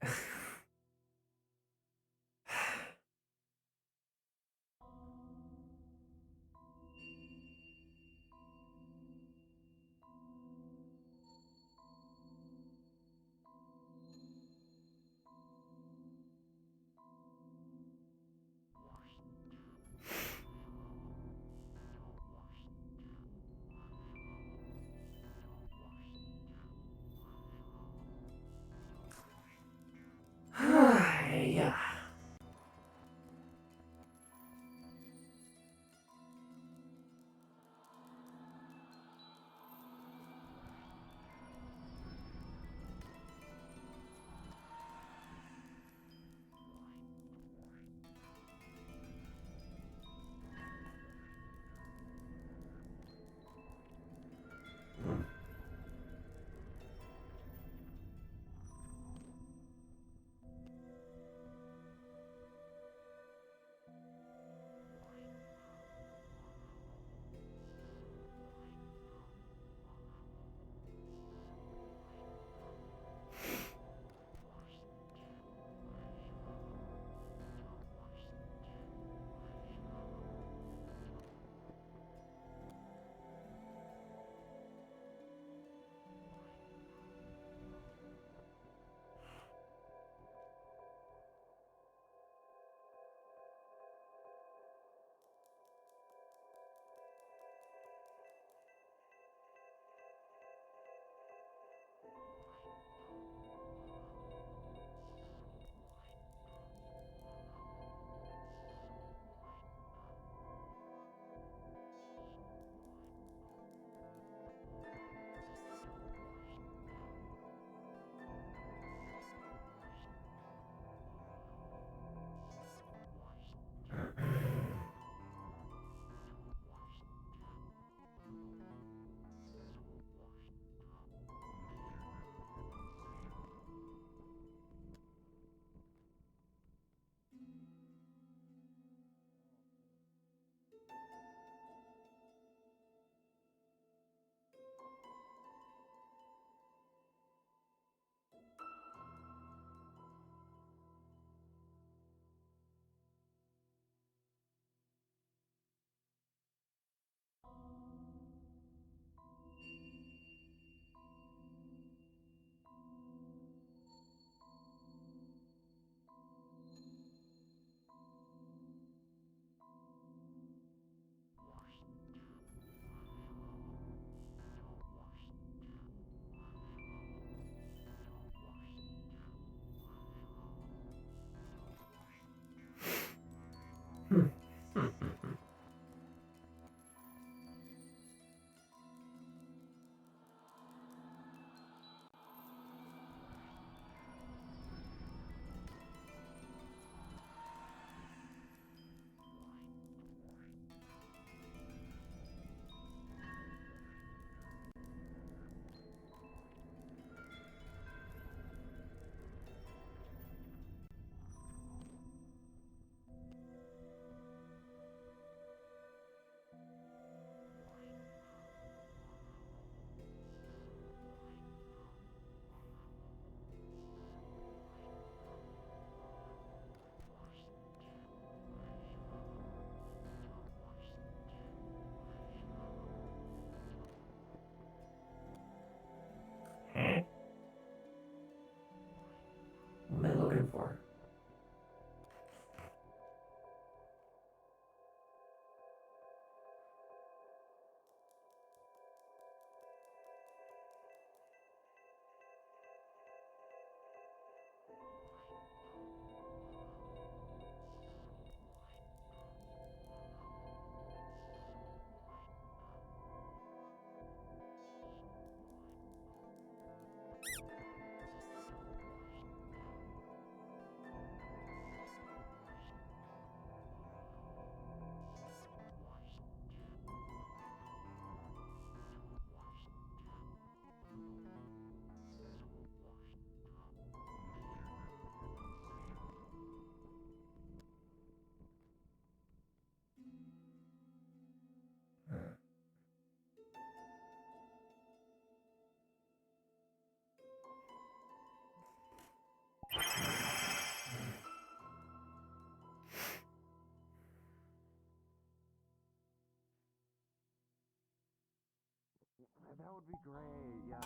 that would be great. Yeah.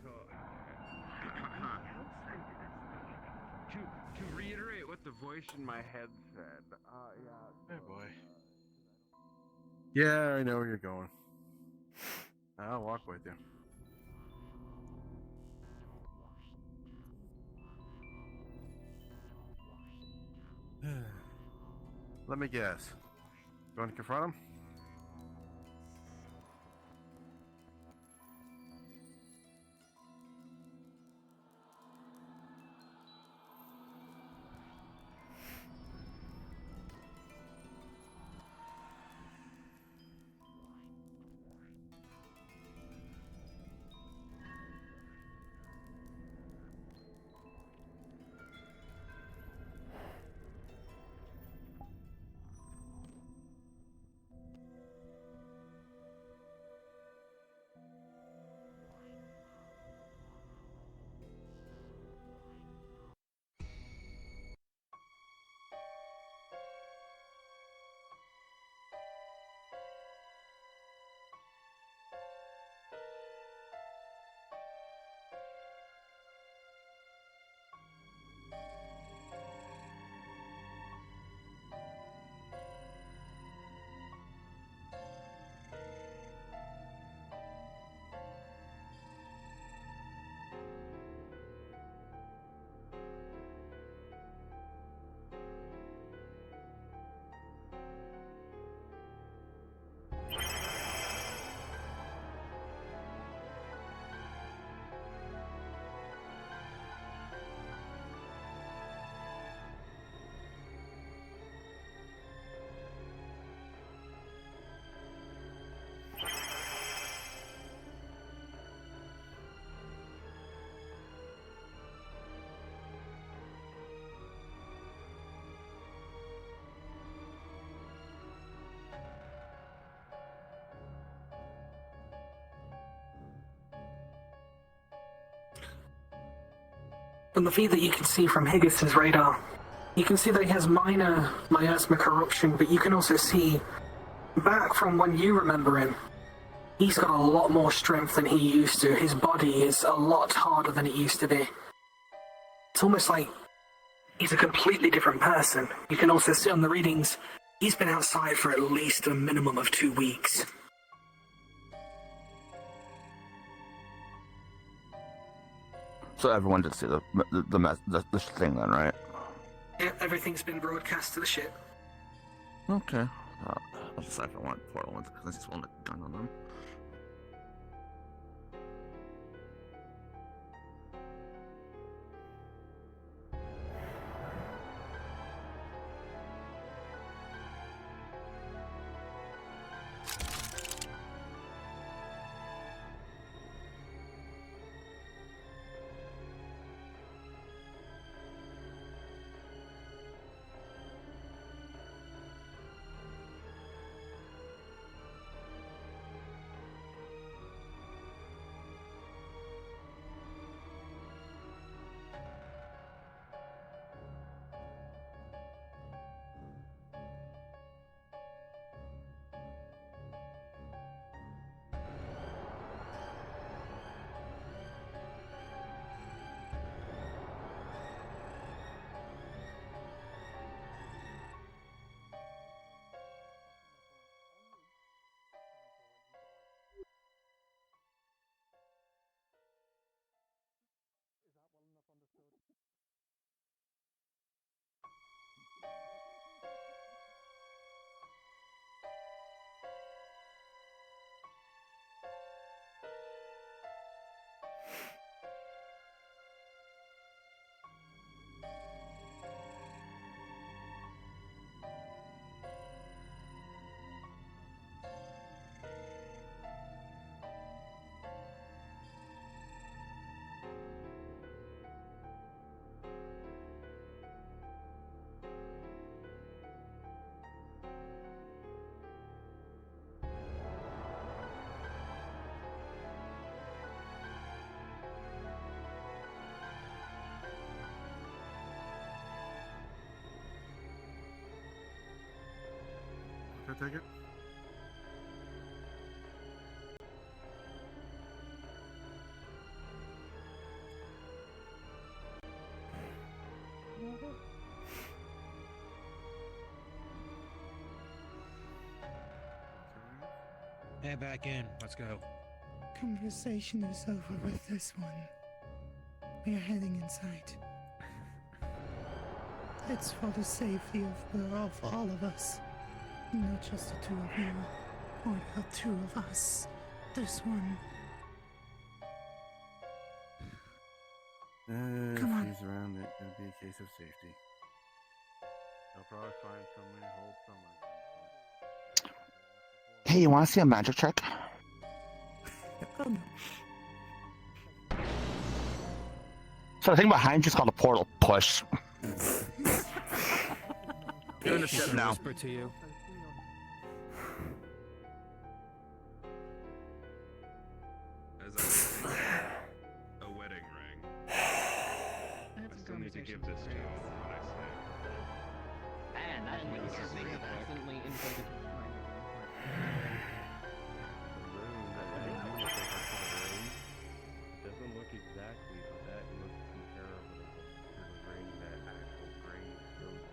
So, to reiterate what the voice in my head said. Yeah. Hey, boy. Yeah, I know where you're going. I'll walk with you. Let me guess. You want to confront him? From the feed that you can see from Higgis's radar, you can see that he has minor miasma corruption, but you can also see, back from when you remember him, he's got a lot more strength than he used to. His body is a lot harder than it used to be. It's almost like he's a completely different person. You can also see on the readings, he's been outside for at least a minimum of 2 weeks. So everyone did see the thing then, right? Yeah, everything's been broadcast to the ship. Okay. I'll decide if I want portal ones because I just want a gun on them. Can I take it? Head back in. Let's go. Conversation is over with this one. We are heading inside. It's for the safety of all of us. Not just the two of you, or the two of us. This one. Come on. If he's around, it's gonna be a case of safety. They'll probably find somebody to hold someone. Hey, you want to see a magic trick? Oh no. So the thing behind you is called a portal push. Doing the She's ship gonna now. whisper to you. As a wedding ring. I still need to give this to him when I say. And that accidentally inflated Doesn't look exactly, but that looks comparable to the ring that actual Graves goes with.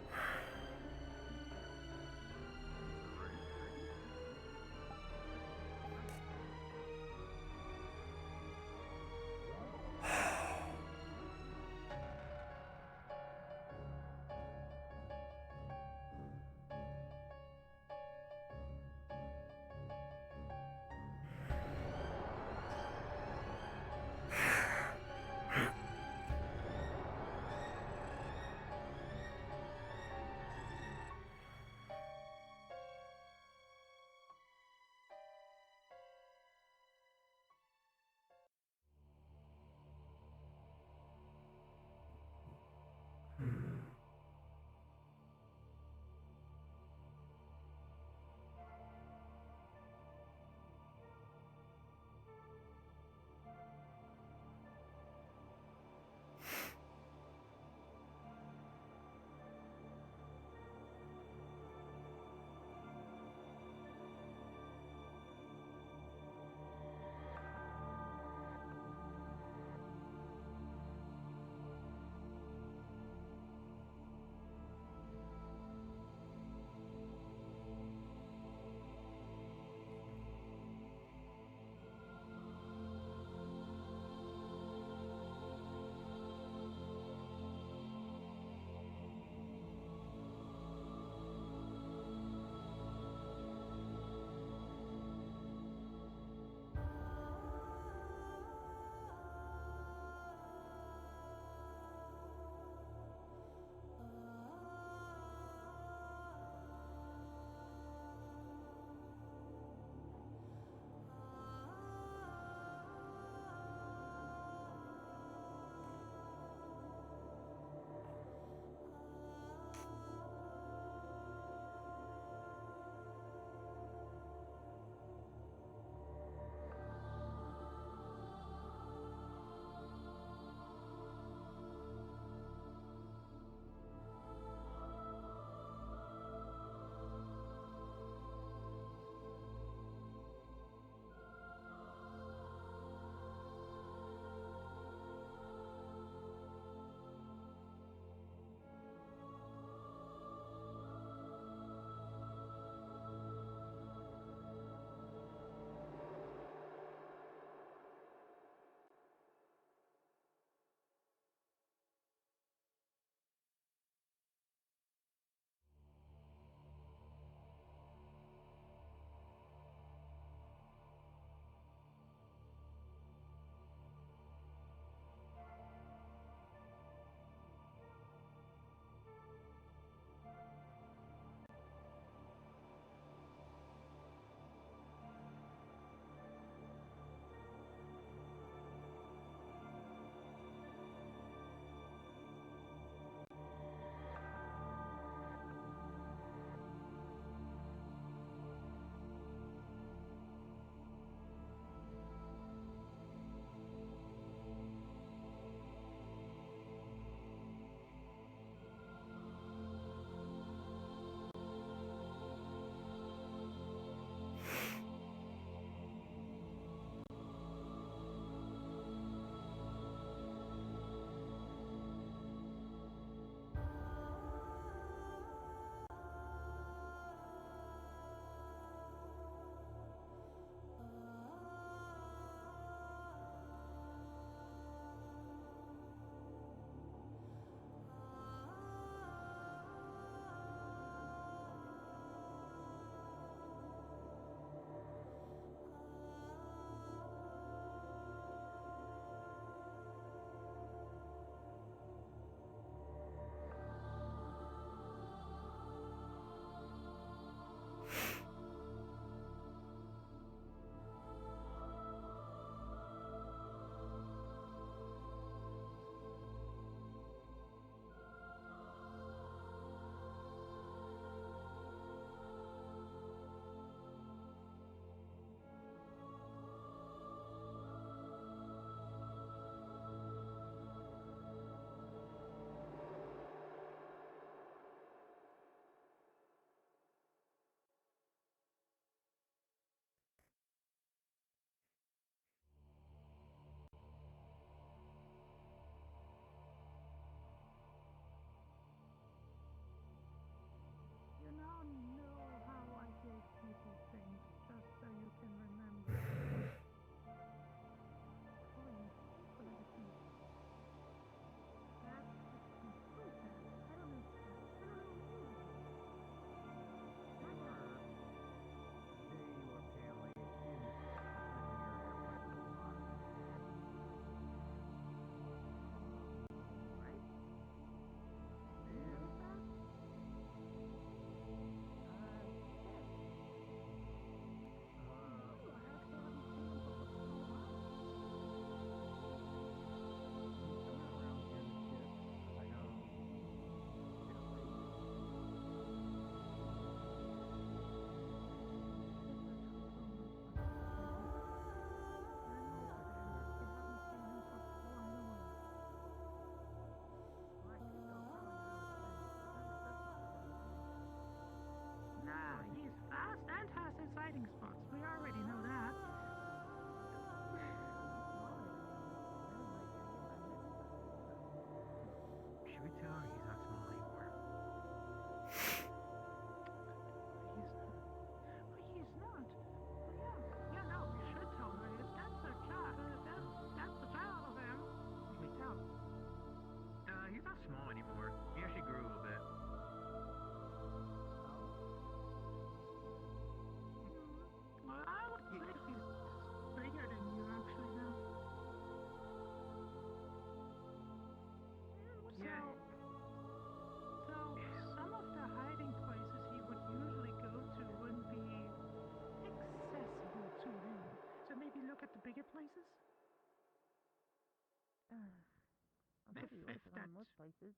Maybe it was around most places.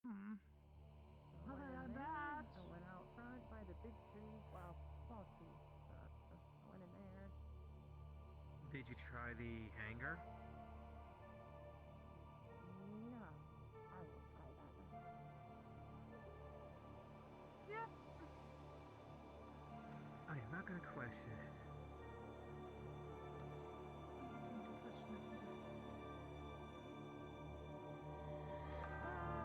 Hmm. I went in there. I went out front by the big tree. Well, small tree. I went in there. Did you try the hangar? No, I will try that now. Yeah. I am not gonna question it.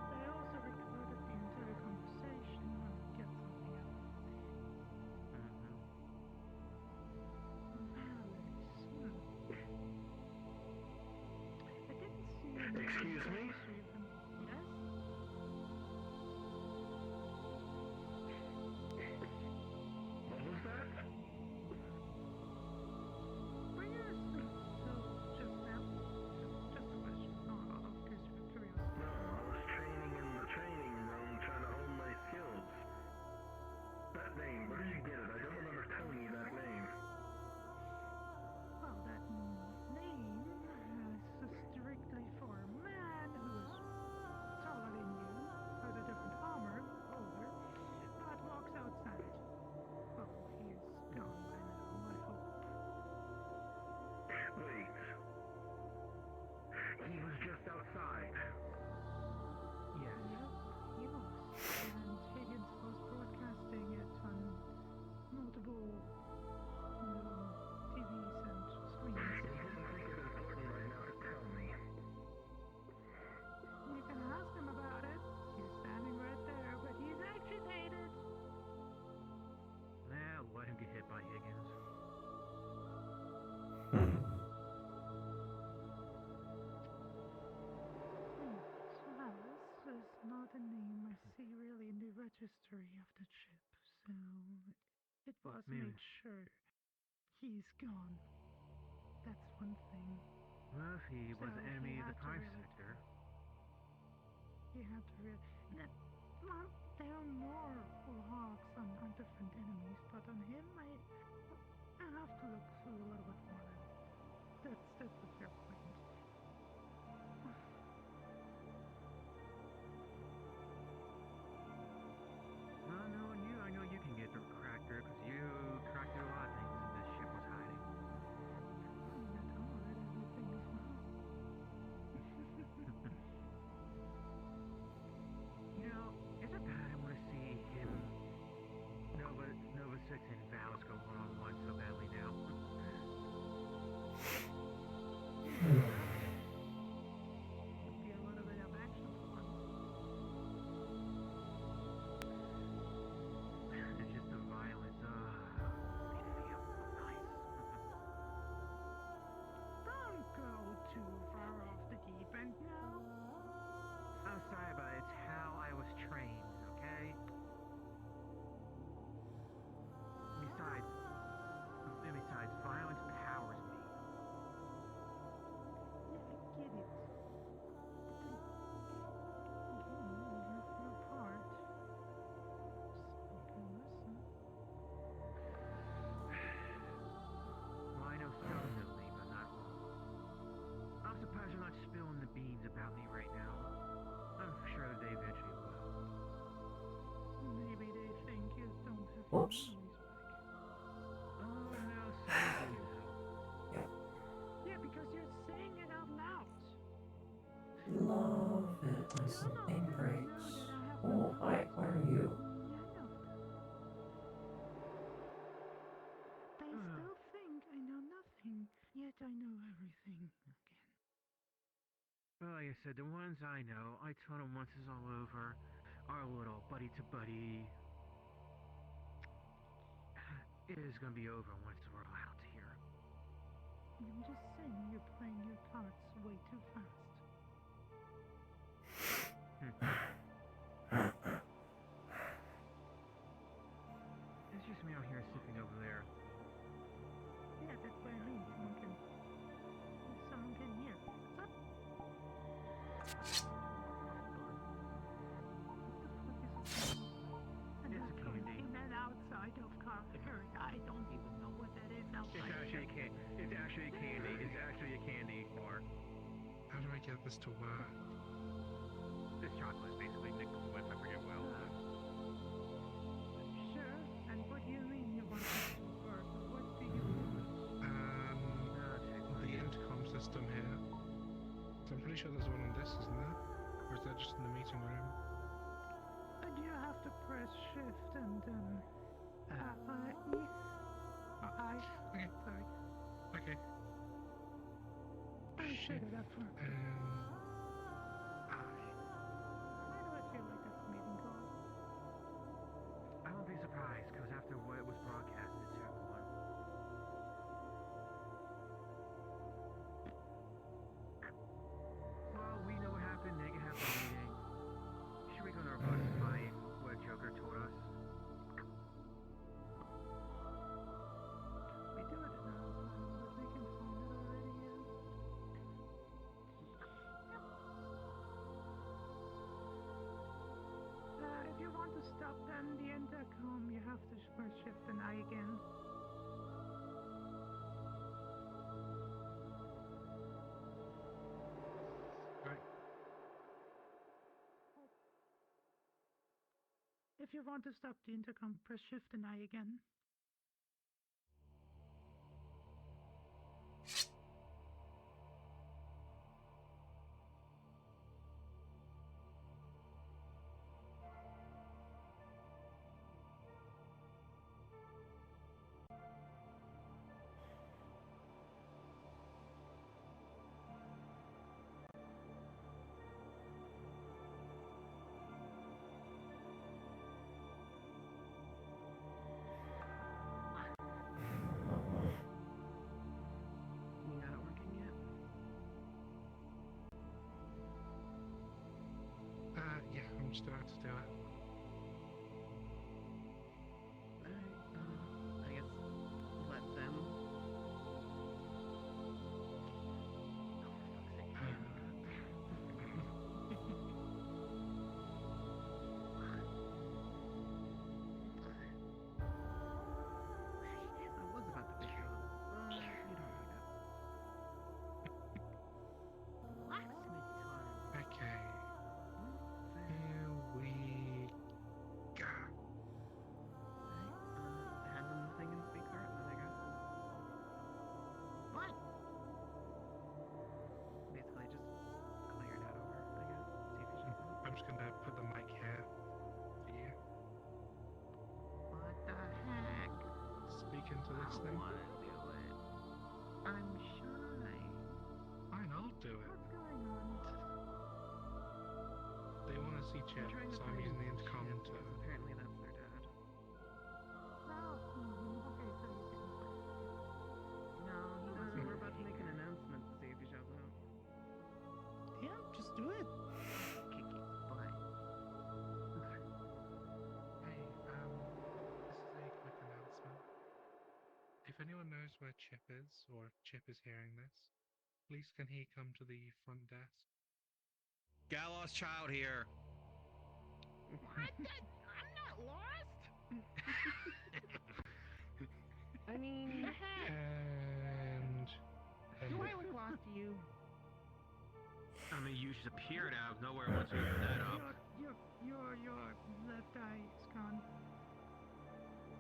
They also recorded the entire conversation when we get something out. I didn't see any. Excuse me? Yes? What was that? Were you asleep just now? Just a question. Oh, of course, for curiosity. No, I was training in the training room trying to hone my skills. That name, where did you get it? I don't remember telling you that name. Well, that name is strictly for a man who is taller than you, with a different armor, older, but walks outside. Well, he is gone by now, I hope. Wait. He was just outside. Yes. Yep, he was. And Higgins was broadcasting it on multiple TVs and screens. You didn't think it important right now to tell me. You can ask him about it. He's standing right there, but he's agitated. Well, let him get hit by Higgins. Well, this is not a name I see really in the registry of the ship, so it was Maybe. made sure he's gone. That's one thing. Well, if he was So an enemy he of the had to Prime really- Sector. He had to really... Well, there are more logs on different enemies, but on him, I have to look through a little bit more. That's a fair point. Well, knowing you, I know you can get through crack through, because you cracked through a lot of things this ship was hiding. I downloaded everything as well. You know, it's a bad I want to see him, Nova 6 and Vows go one-on-one so badly now. Would be a little bit of action for once. It's just the violence, it feels so nice. Don't go too far off the deep end now. I'm sorry, but it's how I was trained, okay? Besides, violence powers me. Yeah, I get it. But then, again, your part. So you can listen. Well, I know some of me, but not all. I'm surprised you're not spilling the beans about me right now. I'm sure that they eventually will. Maybe they think you don't have Whoops. your memories back. Oh, no, some do. Yeah, because you're saying it out loud. Love it when something breaks. Oh, hi, where are you? They still think I know nothing, yet I know everything again. Well, like I said, the ones I know, I told them once it's all over, our little buddy-to-buddy it is gonna be over once we're all out here. I'm just saying you're playing your cards way too fast. It's just me out here sipping over there. Yeah, that's what I mean. Someone can hear. It's a candy. In and outside of Earth. I don't even know what that is outside. It's actually a candy. It's actually a candy bar. How do I get this to work? This chocolate is basically Nick's whip, I forget what else it is. Sure. And what do you mean you want it to work? What do you want? The intercom system here. So I'm pretty sure there's one on this, isn't there? Or is that just in the meeting room? And you have to press shift and E. Or I. Okay. Sorry. Okay. I set it up for. I. Why do I feel like that's a meeting call? I won't be surprised, because after what was broadcasted, it certainly was. Well, we know what happened. They can have the meeting. Should we go to our bus and find what Joker told us? We do it now, but we can find it already. If you want to stop then the intercom, you have to press shift and I again. Right. If you want to stop the intercom, press shift and I again. You got it working yet? Yeah, I'm just about to do it. Alright, I guess let them. I was about to pick you up, but you don't need it. Blacksmith time. Okay. Here we go. Hand them the thing and speak for it, then I guess. What? Basically, just clear that over, I guess. See if he shows up. I'm just gonna put the mic here for you. What the heck? Speak into this I thing. wanna do it. I'm shy. Fine, I'll do it. What's going on? They want to see Chip, trying to so I'm find using the intercom Chip, to. because apparently that's their dad. Okay, so you can press. No, he doesn't. We're about to make an announcement to see if he shows up. Yeah, just do it. Kick his butt. Hey, this is a quick announcement. If anyone knows where Chip is, or if Chip is hearing this, please can he come to the front desk? Gallows child here. What? I'm not lost. I mean, the heck? And Do I look lost to you? I mean, you just appeared out of nowhere once you opened that up. Your left eye is gone.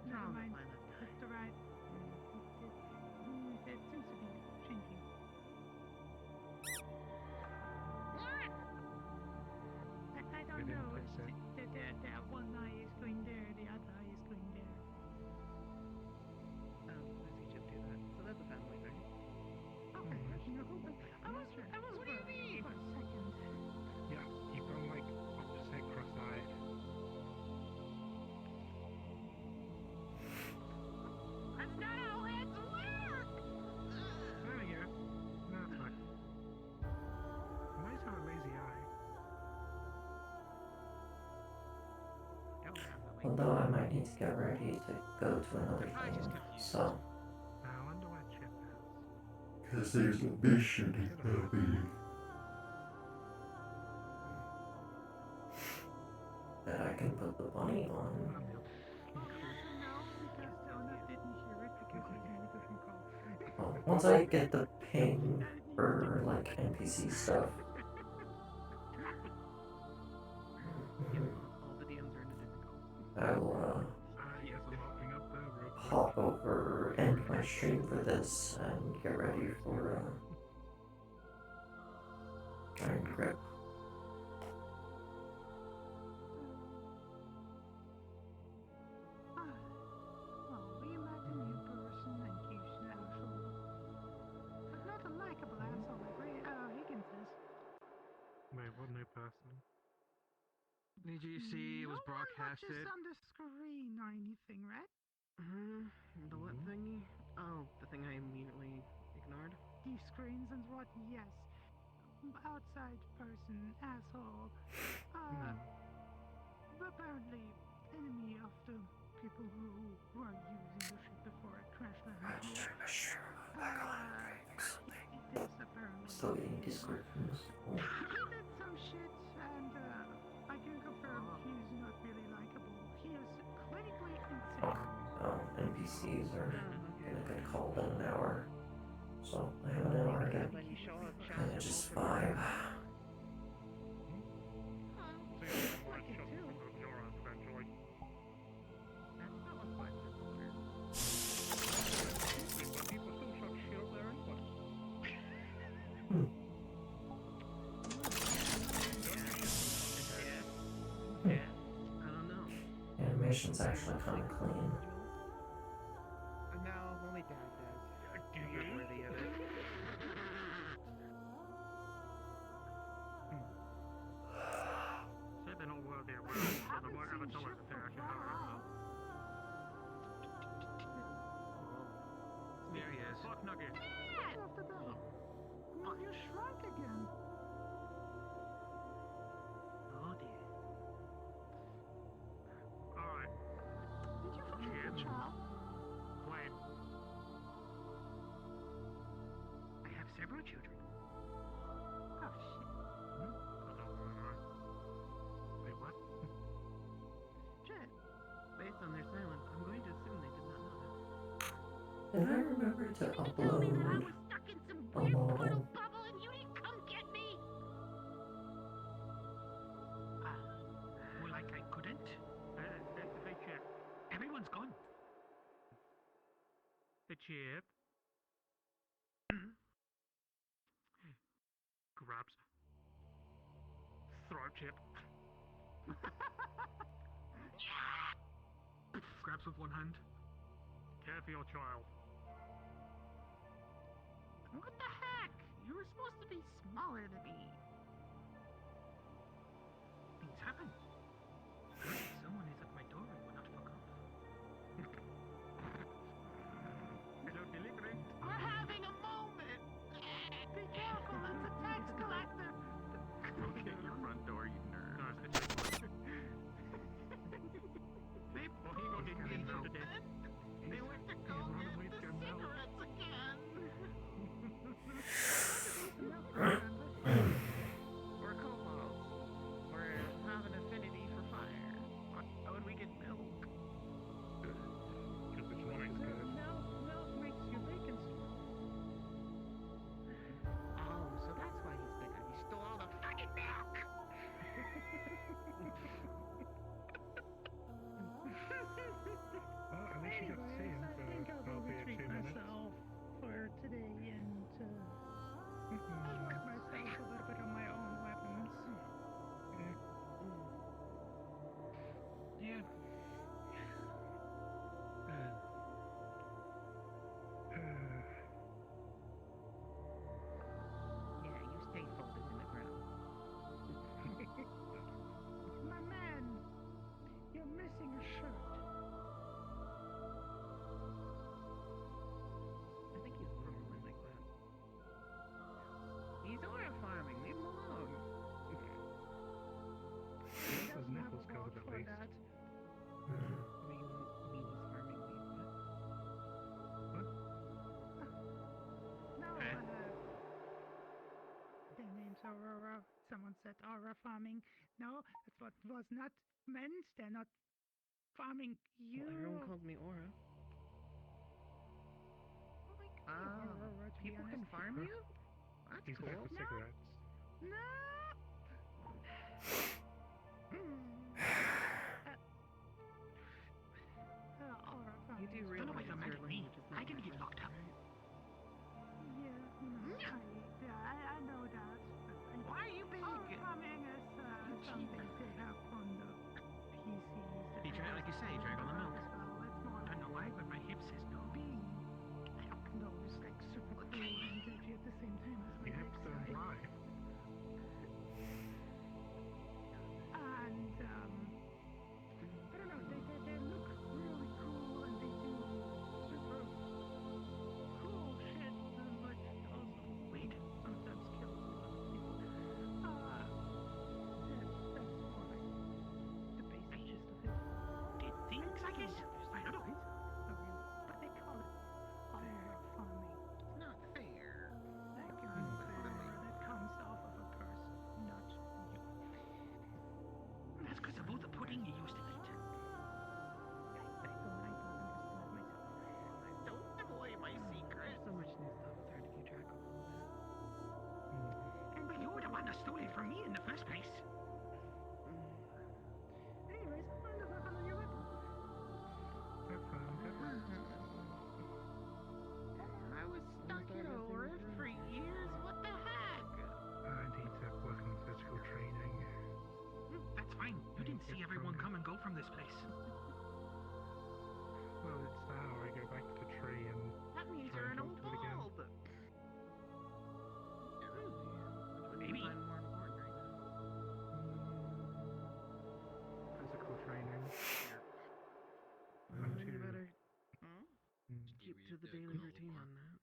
Never Oh, mind. my left eye. It's the right. It seems to be changing. I don't know. That one eye is going there, the other eye is going there. Oh, I see Chip do that. So that's a family thing. Okay, I was What do you mean? for a second. yeah, you've gone like opposite cross-eyed. That's not how heads work! There we go. No, it's fine. Why is that a lazy eye? Don't have the way. Although I might need to get ready to go to another thing, so. I wonder where Chip is. Because there's a mission happening. That I can put the bunny on. No, because Donut didn't hear it because he's in a different call. Well, once I get the ping for like NPC stuff, I'll Yes, I'm hopping up there real quick. hop over, end my stream for this, and get ready for Giant Grip. Well, we met a new person and he's an asshole. But not a likable asshole like Higgins is. Wait, what new person? Did you see it was No one broadcasted? watches on the screen or anything, right? The what thingy? Oh, the thing I immediately ignored. The screens and what? Yes. Outside person, asshole. Apparently enemy of the people who were using the ship before it crash landed here. It is apparently. Still getting descriptions. He did some shit, and I can confirm he's not really likable. He is clinically insane. NPCs are gonna get called in an hour. So I have an hour to manage this vibe. Animation's actually kind of clean. No, only Dad does. He's not worthy of it. Said they're not worthy of words, so they won't ever tell us if they're actually having it. There he is. Fuck nugget. After that. Well, you shrunk again. Oh dear. Alright. Did you forget the child? When? I have several children. Oh shit. Wait, what? Shit. Based on their silence, I'm going to assume they did not know that. Did I remember to upload a model? Bubble and you didn't come get me. More like I couldn't. Hey, Chip. Everyone's gone. Hey, Chip. Grabs. Throat Chip. Grabs with one hand. Care for your child. What the heck? You were supposed to be smaller than me. Things happen. Someone is at my door and will not fuck up. Hello, delivery. We're having a moment. Be careful, it's a tax collector. Look at your front door, you nerd. No, it's the Hey, Mohigo didn't get no today. They went to go get the cigarettes again. We're kobolds. We're have an affinity for fire. Why would we get milk? Because it's nice, guys. Milk makes your bacon strong. Oh, so that's why he's bigger. He stole all the fucking milk! Well, at least you got to see him I think for I'll albeit 2 retreat minutes. myself for today and work myself a little bit on my own weapons. Yeah. Yeah, you stay folded in the ground. My man, you're missing a shirt. I think he's probably like that. He's aura farming. Leave him alone. His nipples covered at least. I mean he's farming leave, What? No, Eh? their name's Aurora. Someone said aura farming. No, that's what was not meant. They're not farming you. Well, everyone called me Aura. Aurora, to be People can honest. farm you? That's He's cool. back for cigarettes. No! do Don't know realize why you're mad your at me. language is not I didn't get locked up. right? I know that. But Why are you big? Coming as something they have on the PCs. He drank, like you say, he drank all the milk. Well, it's more Don't know why, but my hip says no. being those like super cool and edgy at the same time as my Your hips don't lie. And I don't know, they look really cool and they do super cool shit, but also weed sometimes kills a lot of people. That's more like the basic gist of it. Did things, I guess. I don't know. Not really, but they call it fire farming. It's not fair. Like fire that comes off of a person, not you. That's because of all the pudding you used to eat. I don't understand myself. Don't give away my secret. So much new stuff, it's hard to keep track of all of it. But you're the one that stole it from me in the first place. Anyways, I wanted to work on your weapon. I was stuck in a rift for years. What the heck? I need to work on physical training. That's fine. You didn't see everyone come and go from this place. Well, it's now I go back to the tree and That means try you're and an talk old to it again. bald. Maybe. Find more important right now. Physical training. Well, you better keep to the daily Granola routine bar. on that.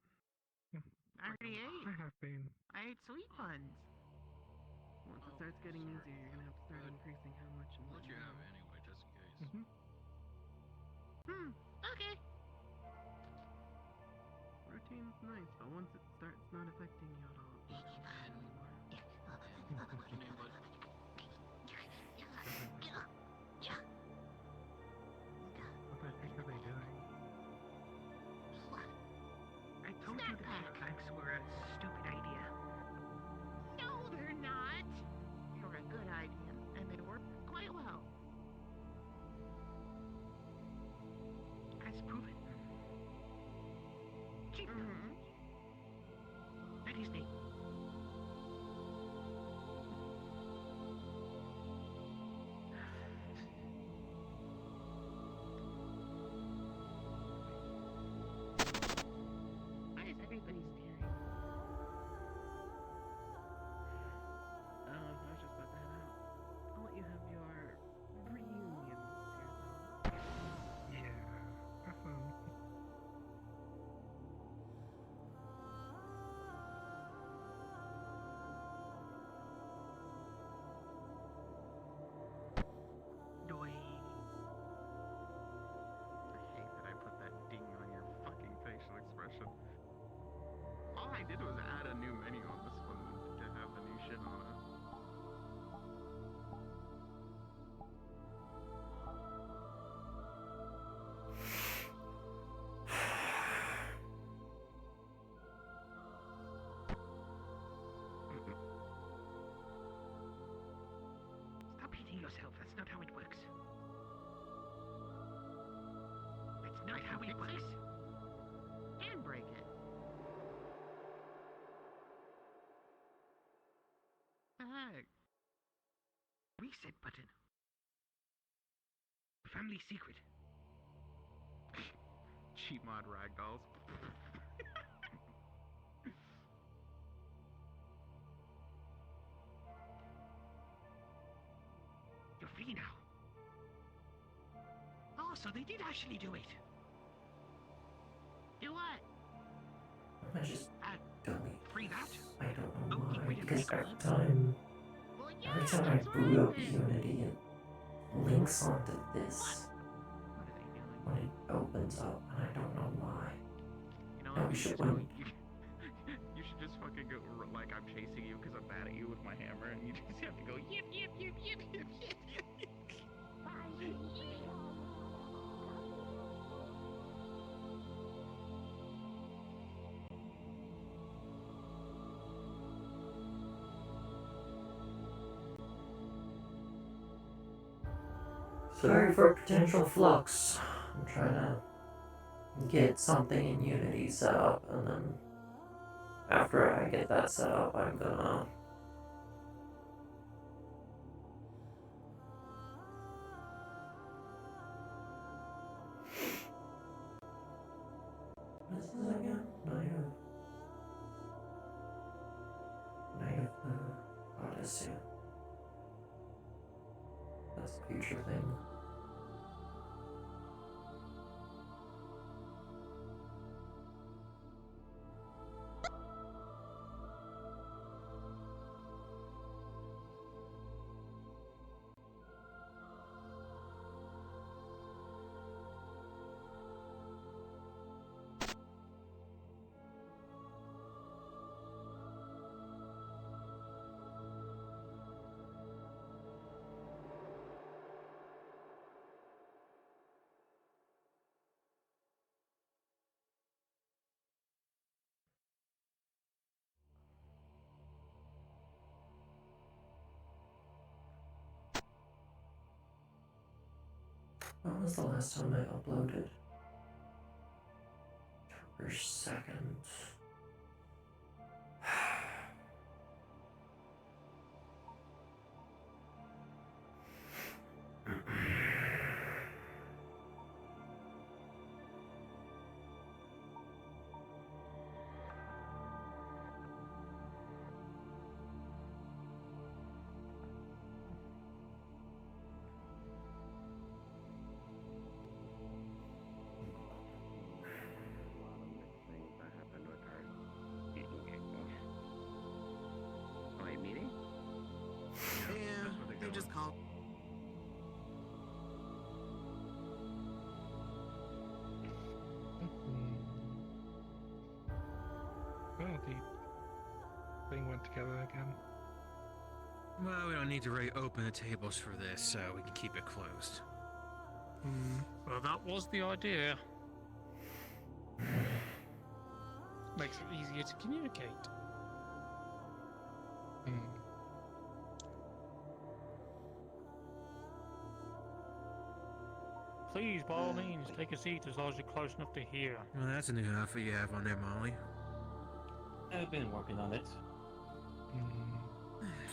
I already ate. I have been. I ate sweet buns. Once it Oh, starts getting sorry. easier, you're gonna have to start But increasing how much and I'll what let you you're have it doing. anyway, just in case. Okay. Routine's nice, but once it starts not affecting you at all, it's not fun anymore. And what's your name, bud? What the heck are they doing? I told you the heat planks were a stupid idea. No, they're not. They were a good idea, and they work quite well. As proven. Chief. That is me. Why is everybody staring? I was just about to head out. I'll let you have your reunion to yourself. Yeah, have fun. Doi. I hate that I put that ding on your fucking facial expression. All I did was add a new menu on this one to have the new shit on it. Stop hitting yourself. That's not how it works. That's not how it Fix works. it. And break it. The heck? Reset button. Family secret. Cheap mod ragdolls. You're free now. Oh, so they did actually do it. Do what? I just delete. Free that? I don't know Oh, why, wait a because minute. every time I boot up Unity, it links onto this What are they doing? when it opens up, and I don't know why. You know No, what? we You should should go. win. You should just fucking go like I'm chasing you because I'm mad at you with my hammer, and you just have to go yip yip yip yip yip yip yip. Sorry for potential flux. I'm trying to get something in Unity set up, and then after I get that set up, I'm gonna what is this again? Night of the Odyssey. That's a future thing. When was the last time I uploaded? October 2nd. Well, the thing went together again. Well, we don't need to reopen the tables for this, so we can keep it closed. Well, that was the idea. Makes it easier to communicate. Please, by all means, take a seat as long as you're close enough to hear. Well, that's a new outfit you have on there, Molly. I've been working on it.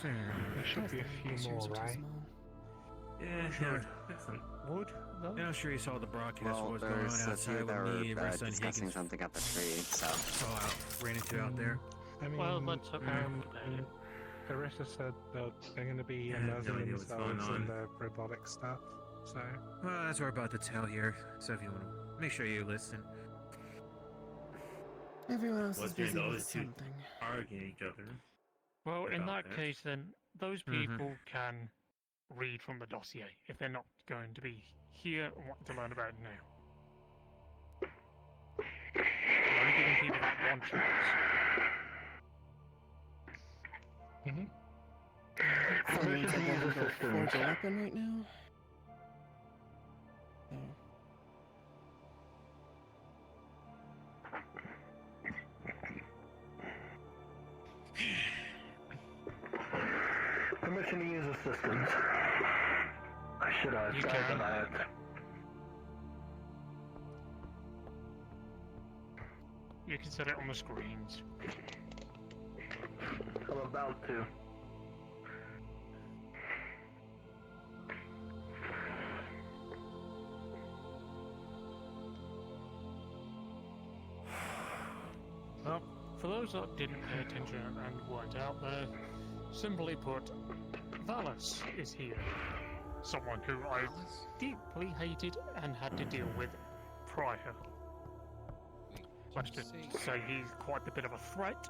Fair. There should be a few more, right? Yeah, sure. Wood, though? Yeah, I'm sure you saw the broadcast Well, what was going there's on a few outside that with me and were my son discussing Higgins. something up the tree, so... ran into out there. I mean, Well, let's hope Arissa said that they're going to be I have no immersing idea what's going themselves on. in the robotic stuff, so... Well, that's what we're about to tell here, so if you want to make sure you listen. Everyone else is What's busy the other with two something. arguing each other? Well, in about that this. case, then, those people can read from the dossier if they're not going to be here and want to learn about it now. We're only giving people that one chance. Someone said they can go forge a weapon right now. Oh. Permission to use assistance. I should have You said can. that. You can set it on the screens. I'm about to. Well, for those that didn't pay attention and weren't out there, simply put, Valis is here. Someone who I deeply hated and had to deal with prior. Let's just say he's quite a bit of a threat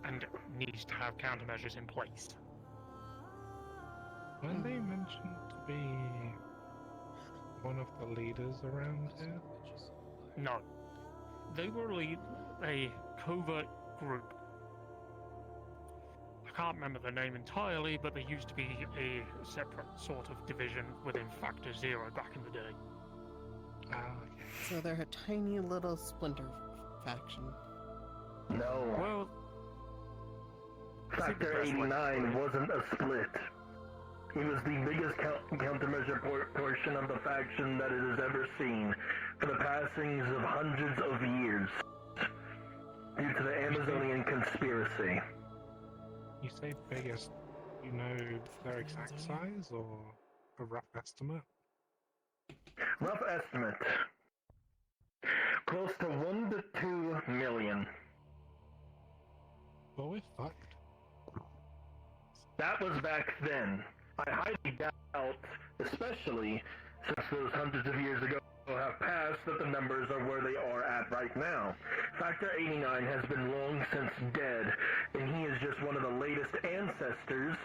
and needs to have countermeasures in place. When they mentioned to be one of the leaders around here? No. They were a covert group. I can't remember the name entirely, but they used to be a separate sort of division within Factor Zero back in the day. So they're a tiny little splinter faction. No. Well, Factor 89 wasn't a split. He was the biggest countermeasure portion of the faction that it has ever seen for the passings of hundreds of years due to the Amazonian conspiracy. You say biggest, you know their exact size or a rough estimate? Rough estimate. Close to 1 to 2 million. Well, we're fucked. That was back then. I highly doubt, especially since those hundreds of years ago have passed, that the numbers are where they are at right now. Factor 89 has been long since dead, and he is just one of the latest ancestors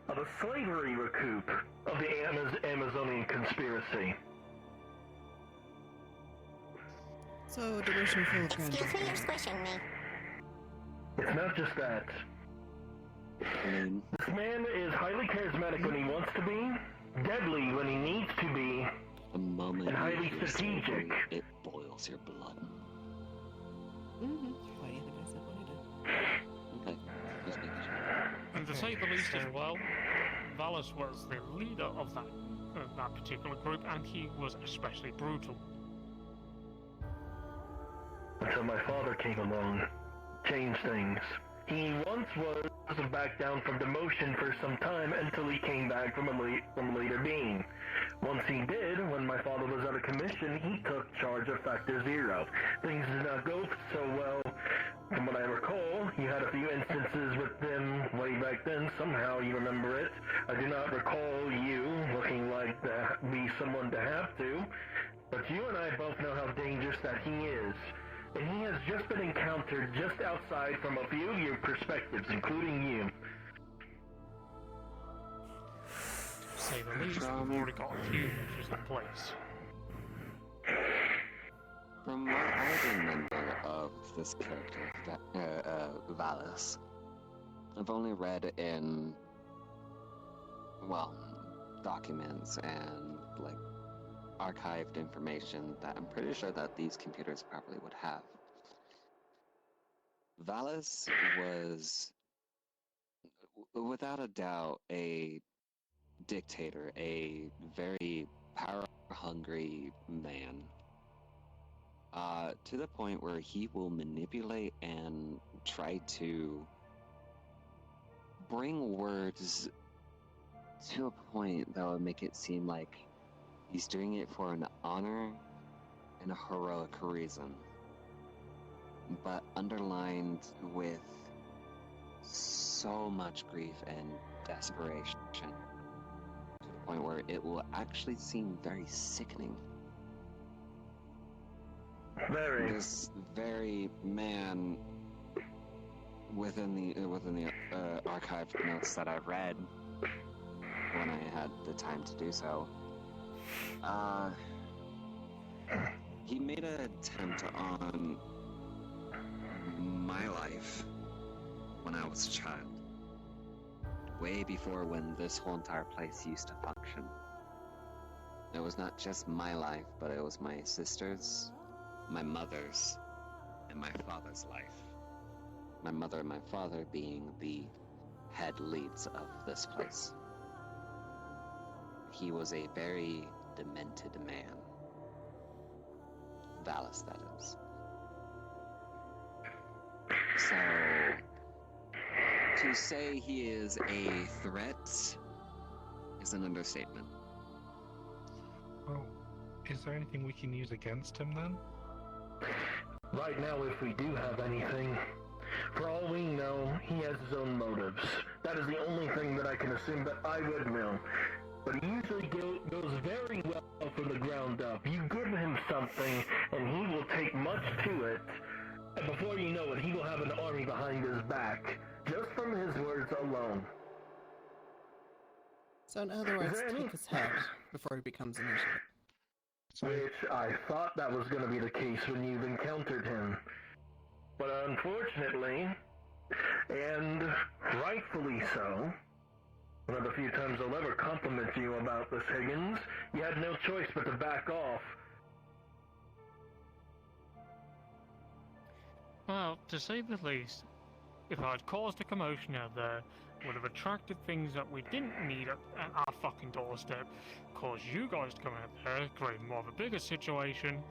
of a slavery recoup of the Amazonian conspiracy. So, division full of Excuse me, you're squishing me. It's not just that. This man is highly charismatic when he wants to be, deadly when he needs to be, The moment and you highly hear strategic. slavery, it boils your blood. Why do you think I said what I did? Okay, just making sure. And to say the least as well, Valis was the leader of that particular group, and he was especially brutal. Until my father came along, changed things. He once was back down from demotion for some time until he came back from later being. Once he did, when my father was out of commission, he took charge of Factor Zero. Things did not go so well. From what I recall, you had a few instances with them way back then. Somehow you remember it. I do not recall you looking like to be someone to have to. But you and I both know how dangerous that he is. And he has just been encountered just outside from a few of your perspectives, including you. To say the least, we've already got a few measures in place. From what I remember of this character, Valis, I've only read in, well, documents and, like, archived information that I'm pretty sure that these computers probably would have. Valis was, without a doubt, a dictator, a very power-hungry man. To the point where he will manipulate and try to bring words to a point that would make it seem like he's doing it for an honor and a heroic reason, but underlined with so much grief and desperation to the point where it will actually seem very sickening. Very. This very man within the archived notes that I've read when I had the time to do so. He made an attempt on my life when I was a child. Way before when this whole entire place used to function. It was not just my life, but it was my sister's, my mother's, and my father's life. My mother and my father being the head leads of this place. He was a very demented man. Valis, that is. So, to say he is a threat is an understatement. Well, is there anything we can use against him then? Right now, if we do have anything, for all we know, he has his own motives. That is the only thing that I can assume that I would know. But he usually goes very well from the ground up. You give him something, and he will take much to it. And before you know it, he will have an army behind his back, just from his words alone. So in other words, take his head before he becomes initiative. Which I thought that was going to be the case when you've encountered him. But unfortunately, and rightfully so, one of the few times I'll ever compliment you about this, Higgins, you had no choice but to back off. Well, to say the least, if I'd caused a commotion out there, would have attracted things that we didn't need at our fucking doorstep, caused you guys to come out there, create more of a bigger situation,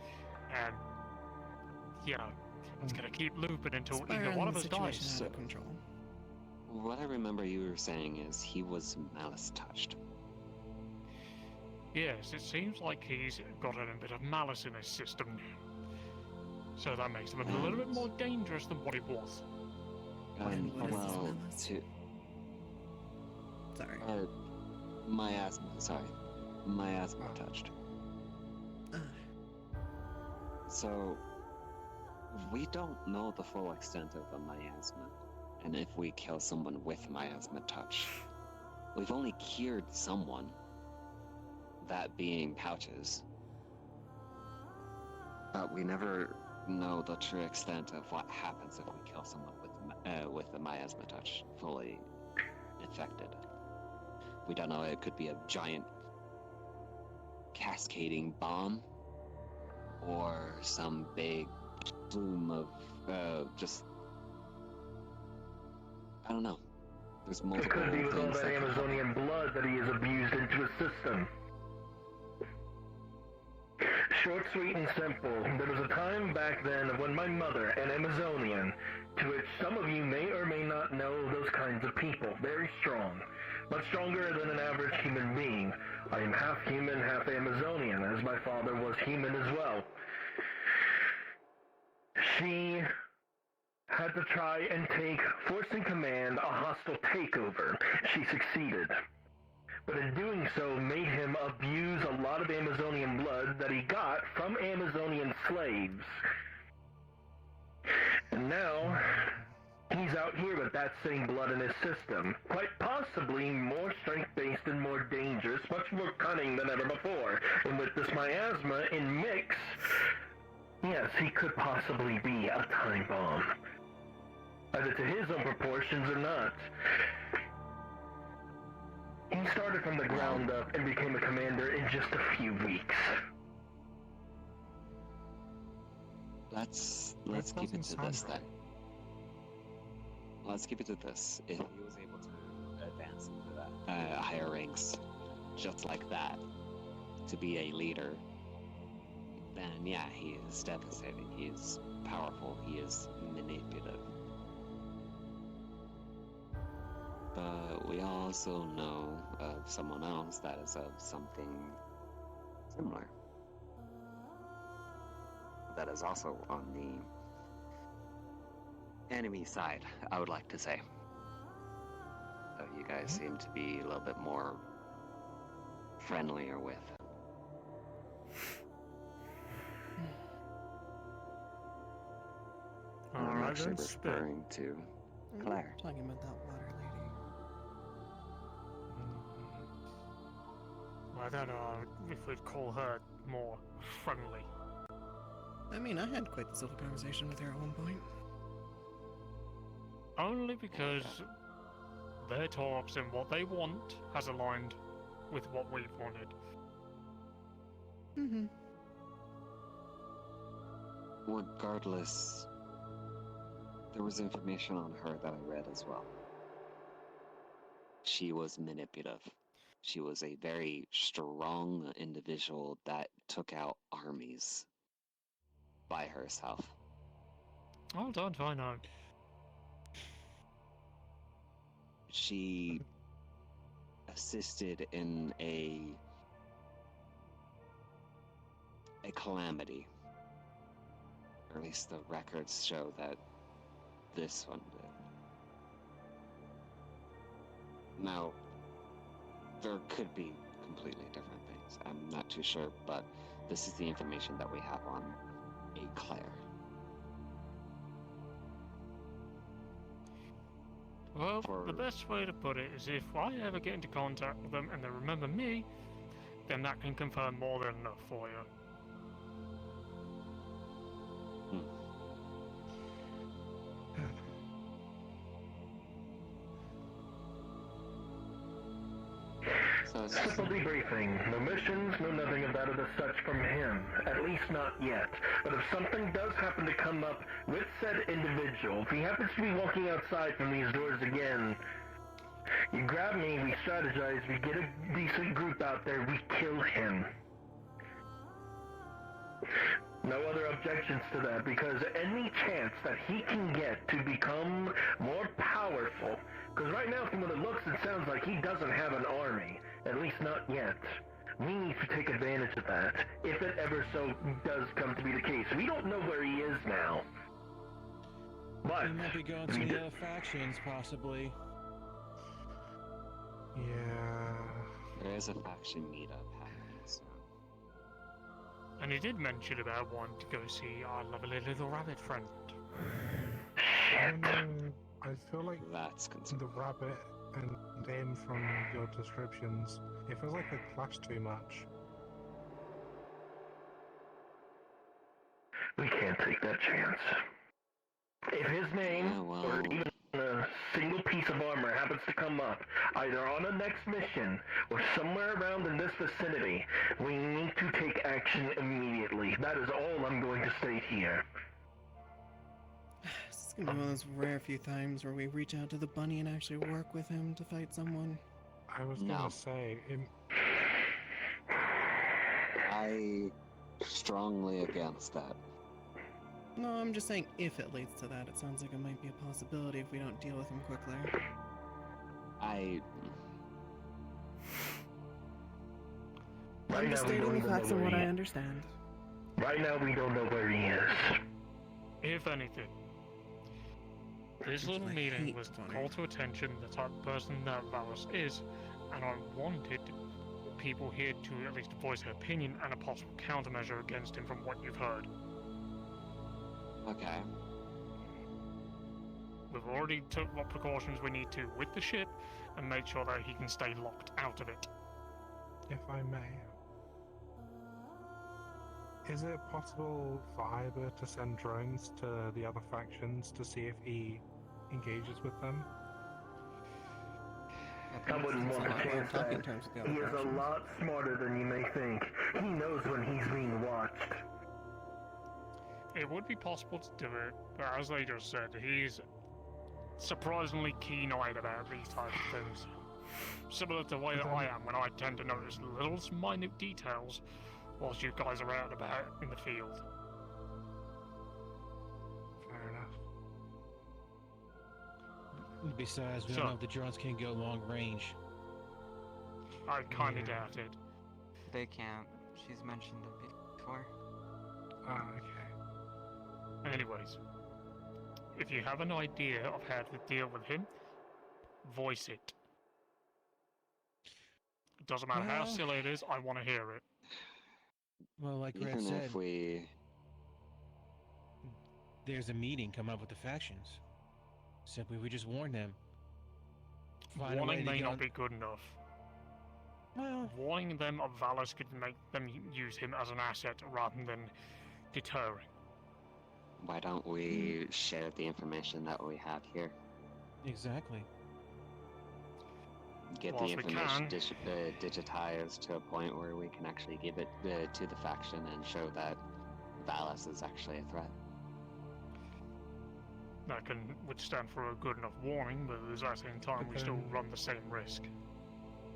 and, you know, it's gonna keep looping until either one of us dies. Out of control. What I remember you were saying is he was malice touched. Yes, it seems like he's got a bit of malice in his system now. So that makes him a little bit more dangerous than what he was. Well, Sorry. Miasma touched. So, we don't know the full extent of the miasma, and if we kill someone with miasma touch, we've only cured someone, that being Pouches. But we never know the true extent of what happens if we kill someone with the miasma touch fully infected. We don't know, it could be a giant cascading bomb, or some big plume of just, I don't know. There's multiple It could be with all things that that could happen. Amazonian blood that he has abused into his system. Short, sweet, and simple. There was a time back then when my mother, an Amazonian, to which some of you may or may not know those kinds of people, very strong, much stronger than an average human being. I am half human, half Amazonian, as my father was human as well. She had to try and take force and command a hostile takeover. She succeeded. But in doing so, made him abuse a lot of Amazonian blood that he got from Amazonian slaves. And now, he's out here with that same blood in his system. Quite possibly more strength-based and more dangerous, much more cunning than ever before. And with this miasma in mix, yes, he could possibly be a time bomb. Either to his own proportions or not. He started from the ground up and became a commander in just a few weeks. Let's keep it to this then. Let's keep it to this. If he was able to advance into that higher ranks, just like that, to be a leader, then yeah, he is devastating. He is powerful. He is manipulative. But we also know of someone else that is of something similar. That is also on the enemy side, I would like to say. So you guys seem to be a little bit more friendlier with. I'm actually referring to Claire. Talking about that water lady. I don't know if we'd call her more friendly. I mean, I had quite the civil conversation with her at one point. Only because their talks and what they want has aligned with what we've wanted. Mm-hmm. Regardless, there was information on her that I read as well. She was manipulative. She was a very strong individual that took out armies by herself. Oh, don't I know. She assisted in a calamity. Or at least the records show that this one did. Now, there could be completely different things. I'm not too sure, but this is the information that we have on a Claire. Well, the best way to put it is if I ever get into contact with them and they remember me, then that can confirm more than enough for you. So it's Simple debriefing. No missions, no nothing of that of the such from him. At least not yet. But if something does happen to come up with said individual, if he happens to be walking outside from these doors again, you grab me, we strategize, we get a decent group out there, we kill him. No other objections to that, because any chance that he can get to become more powerful, because right now from what it looks and sounds like he doesn't have an army, at least not yet. We need to take advantage of that, if it ever so does come to be the case. We don't know where he is now. But he might be going to the other factions, possibly. Yeah. There is a faction meetup happening soon. And he did mention about wanting to go see our lovely little rabbit friend. I don't know. I feel like that's the rabbit and him from your descriptions, it feels like they clash too much. we can't take that chance. If his name, or even a single piece of armor happens to come up, either on a next mission, or somewhere around in this vicinity, we need to take action immediately. That is all I'm going to state here. This is gonna be one of those rare few times where we reach out to the bunny and actually work with him to fight someone. I was gonna say... I strongly against that. No, I'm just saying if it leads to that, it sounds like it might be a possibility if we don't deal with him quickly. I'm just stating the facts of what I understand. Right now, we don't know where he is. If anything, this little meeting was to call to attention the type of person that Valus is, and I wanted people here to at least voice their opinion and a possible countermeasure against him from what you've heard. Okay. We've already took what precautions we need to with the ship and made sure that he can stay locked out of it. If I may. Is it possible for Iber to send drones to the other factions to see if he engages with them? I wouldn't want to chance that. He is a lot smarter than you may think. He knows when he's being watched. It would be possible to do it, but as they just said, he's surprisingly keen-eyed about these types of things. Similar to the way that I am when I tend to notice little minute details whilst you guys are out and about in the field. Fair enough. Besides, we don't know if the drones can go long range. I kinda doubt it. They can't. She's mentioned it before. Ah, okay. Anyways, if you have an idea of how to deal with him, voice it. It doesn't matter how silly it is, I want to hear it. Well, like Red Even said, if we... there's a meeting come up with the factions. Simply, we just warn them. Warning may not be good enough. Well, warning them of Valus could make them use him as an asset rather than deterring. Why don't we share the information that we have here? Exactly. Get Well, the if we information can. digitized to a point where we can actually give it to the faction and show that Valus is actually a threat. That can withstand for a good enough warning, but at the same time we still run the same risk.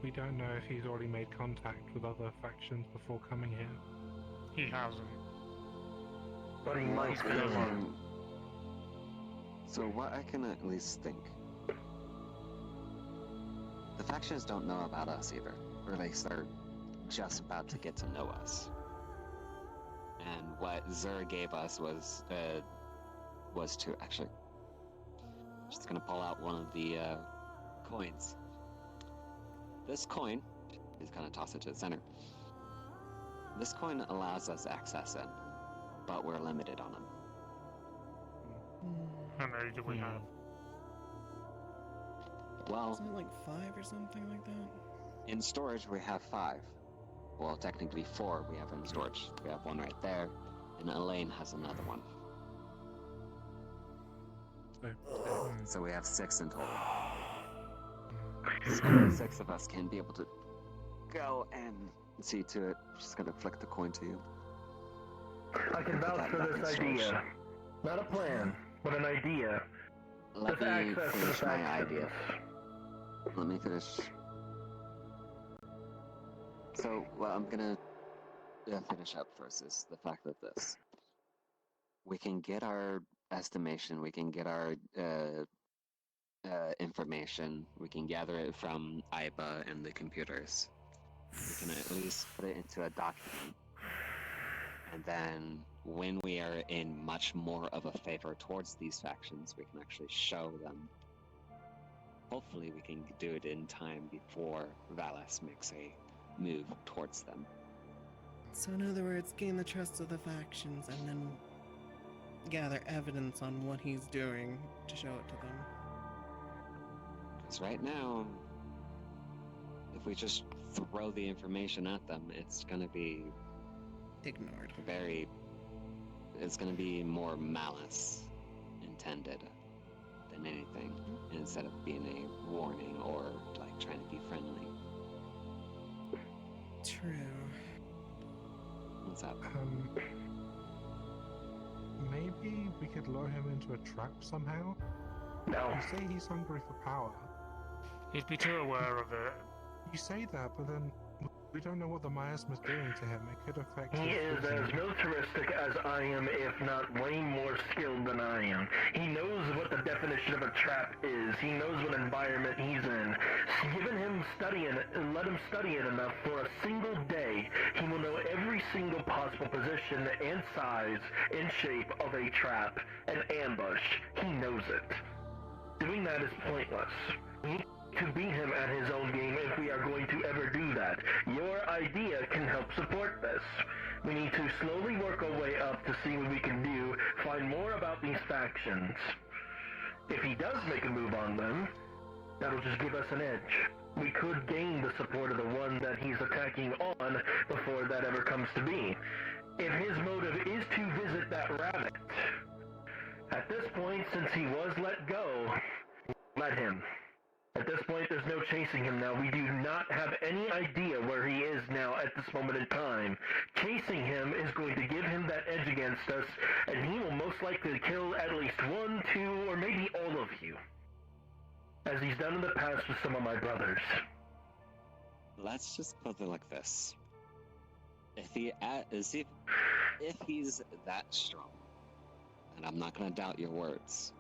We don't know if he's already made contact with other factions before coming here. He hasn't. But he might be. So what I can at least think. The factions don't know about us either. Or at least they're just about to get to know us. And what Zur gave us was to actually... Just gonna pull out one of the coins. This coin, he's gonna toss it to the center. This coin allows us access in, but we're limited on them. How many do we have? Well, isn't it like 5 or something like that? In storage we have 5. Well, technically 4 we have in storage. We have one right there, and Elaine has another one. So we have 6 in total. So 6 of us can be able to go and see to it. Just gonna flick the coin to you. I can vouch for this idea. Not a plan, but an idea. Let Just me access to the finish my factions. idea. Let me finish. So, what I'm gonna finish up first is the fact that this. We can get our estimation, we can get our information, we can gather it from IBA and the computers. We can at least put it into a document. And then when we are in much more of a favor towards these factions, we can actually show them. Hopefully we can do it in time before Valis makes a move towards them. So in other words, gain the trust of the factions and then gather evidence on what he's doing to show it to them. Because right now, if we just throw the information at them, it's gonna be ignored. It's gonna be more malice intended than anything, instead of being a warning or like trying to be friendly. True. What's up? Maybe we could lure him into a trap somehow? No. You say he's hungry for power. He'd be too aware of it. You say that, but then we don't know what the miasma's doing to him. It could affect He his is vision. as militaristic as I am, if not way more skilled than I am. He knows what the definition of a trap is. He knows what environment he's in. Given him studying it, and let him study it enough for a single day, he will know every single possible position and size and shape of a trap, an ambush. He knows it. Doing that is pointless. We need to beat him at his own game if we are going to ever do that. Your idea can help support this. We need to slowly work our way up to see what we can do, find more about these factions. If he does make a move on them, that'll just give us an edge. We could gain the support of the one that he's attacking on before that ever comes to be. If his motive is to visit that rabbit, at this point, since he was let go, let him. At this point, there's no chasing him now. We do not have any idea where he is now at this moment in time. Chasing him is going to give him that edge against us, and he will most likely kill at least one, two, or maybe all of you. As he's done in the past with some of my brothers. Let's just put it like this. If he's that strong, and I'm not gonna doubt your words,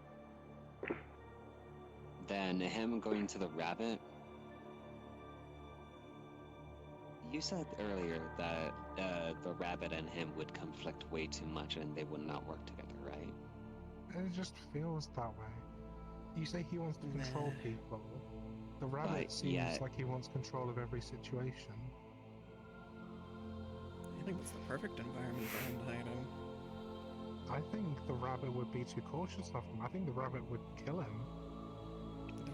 then him going to the rabbit. You said earlier that the rabbit and him would conflict way too much and they would not work together, right? It just feels that way. You say he wants to control people. The rabbit seems like he wants control of every situation. I think that's the perfect environment for him to hide in. I think the rabbit would be too cautious of him. I think the rabbit would kill him.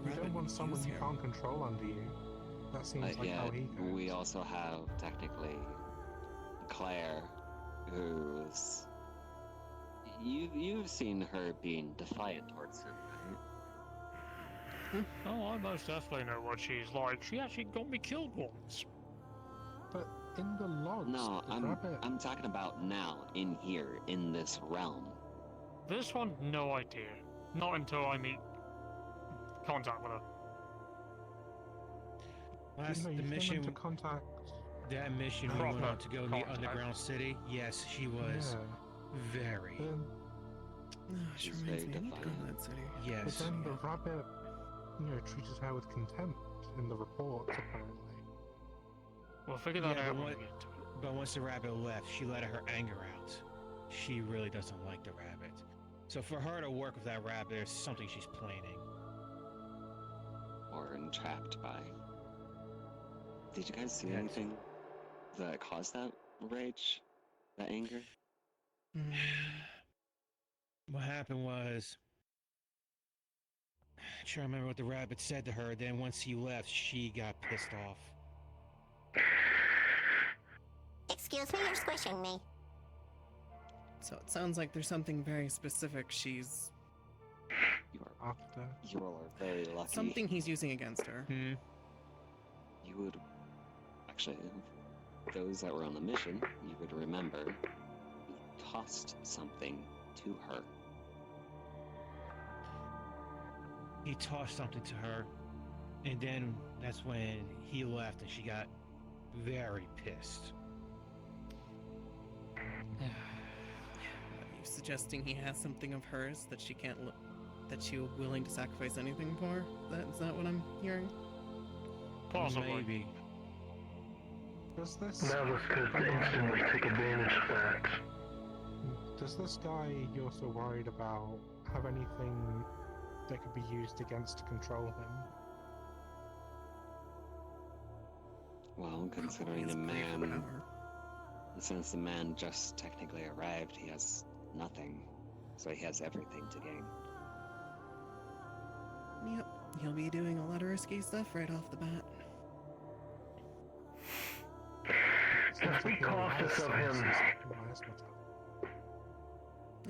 You don't want someone you can't control under you. That seems like how he goes. We also have technically Claire, who's you've seen her being defiant towards him, right? Oh, I most definitely know what she's like. She actually got me killed once. But in the logs, no, I'm talking about now, in here, in this realm. This one, no idea. Not until I meet contact with her. Last the mission to contact that mission we went on to go in the underground city. Yes, she was very. She reminds me, I need to go to that city. Yes. But then the rabbit, treated her with contempt in the reports, apparently. We'll figure that out. But once the rabbit left, she let her anger out. She really doesn't like the rabbit. So for her to work with that rabbit, there's something she's planning. Or entrapped by. Did you guys see anything that caused that rage? That anger? What happened was, I'm trying to remember what the rabbit said to her. Then once he left, she got pissed off. Excuse me, you're squishing me. So it sounds like there's something very specific she's after. You are very lucky. Something he's using against her. You would actually, those that were on the mission, you would remember he tossed something to her. He tossed something to her, and then that's when he left and she got very pissed. Are you suggesting he has something of hers that she can't look, that she was willing to sacrifice anything for? Is that what I'm hearing? Possibly. Maybe. Does this... Malice could instantly take advantage of that. Does this guy you're so worried about have anything that could be used against to control him? Well, considering the man, since the man just technically arrived, he has nothing, so he has everything to gain. Yep, he'll be doing a lot of risky stuff right off the bat. Just be cautious of him.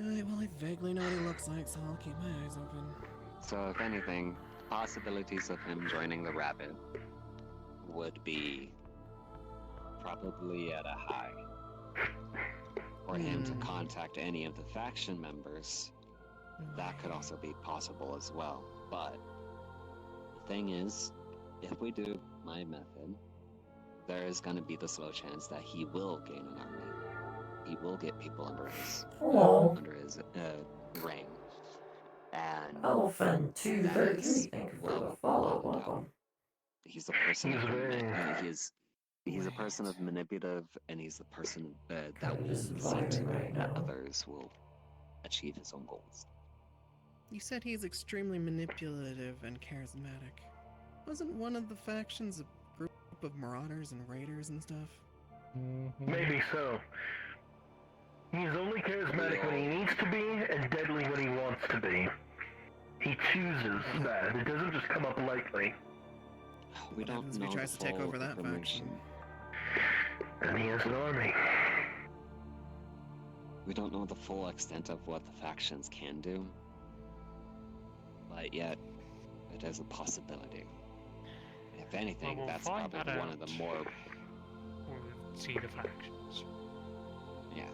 Alright, well, I vaguely know what he looks like, so I'll keep my eyes open. So, if anything, possibilities of him joining the Rabbit would be probably at a high. For him to contact any of the faction members, that could also be possible as well. But the thing is, if we do my method, there is going to be the slow chance that he will gain an army. He will get people under his reign. And Elephant 213, is thank you for the follow. Welcome. He's a person of he's a person of manipulative, and he's the person that will see to it that others will achieve his own goals. You said he's extremely manipulative and charismatic. Wasn't one of the factions a group of marauders and raiders and stuff? Maybe so. He's only charismatic when he needs to be, and deadly when he wants to be. He chooses that. It doesn't just come up lightly. We don't know if he tries to take over that faction? And he has an army. We don't know the full extent of what the factions can do, but yet it is a possibility. If anything, we'll that's find probably that one of the more. We'll see the factions. Yeah.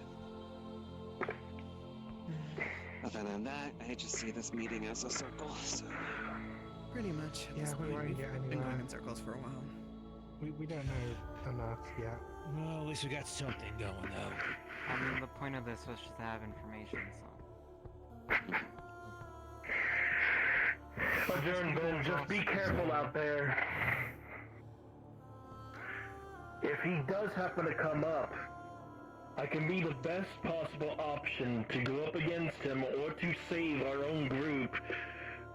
Other than that, I just see this meeting as a circle, so... Pretty much. At this point, we've been going in circles for a while. We don't know enough yet. Well, at least we got something going, though. I mean, the point of this was just to have information, so... Adjourn, Ben, just be careful out there. If he does happen to come up, I can be the best possible option to go up against him or to save our own group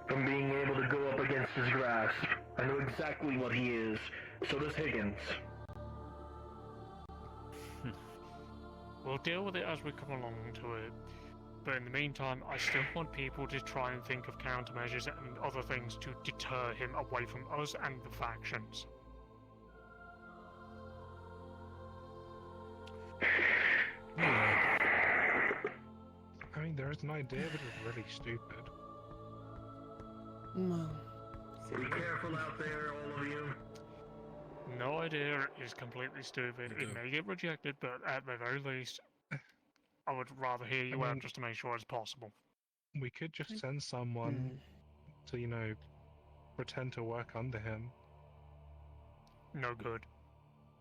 from being able to go up against his grasp. I know exactly what he is. So does Higgins. We'll deal with it as we come along to it. But in the meantime, I still want people to try and think of countermeasures and other things to deter him away from us and the factions. I mean, there is an idea, but it's really stupid. Well, be careful out there, all of you. No idea is completely stupid. It may get rejected, but at the very least, I would rather hear you out just to make sure it's possible. We could just send someone to, you know, pretend to work under him. No good.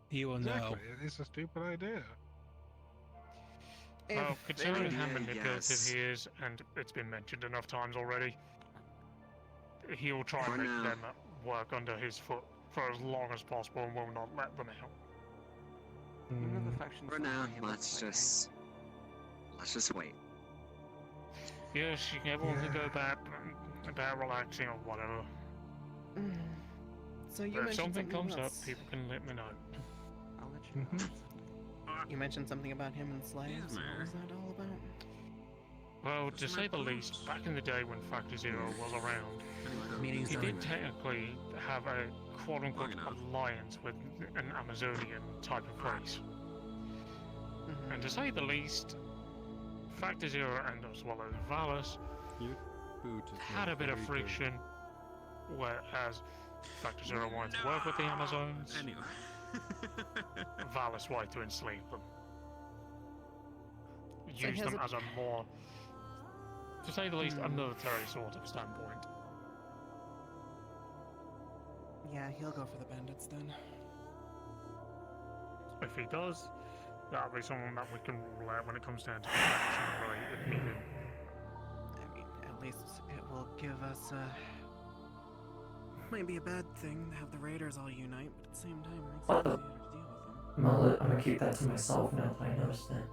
He will know. It's a stupid idea. Well, considering how manipulative he is, and it's been mentioned enough times already, he'll try and make them work under his foot for as long as possible and will not let them out. For now, let's just wait. Yes, everyone can go back about relaxing or whatever. So you But if mentioned something comes up, else. people can let me know. I'll let you know. You mentioned something about him and slaves. What was that all about? Well, to say the least, back in the day when Factor Zero was around, he did technically have a quote-unquote alliance with an Amazonian type of race. And to say the least, Factor Zero and as well as Valus had a bit of friction, whereas Factor Zero wanted to work with the Amazons, Valus way to enslave them. So Use them has as a more, to say the least, a military sort of standpoint. Yeah, he'll go for the bandits then. If he does, that'll be someone that we can rule out when it comes down to faction related meeting. I mean, at least it will give us might be a bad thing to have the raiders all unite, but at the same time, it makes it easier to deal with them. I'm gonna keep that to myself now that I noticed it.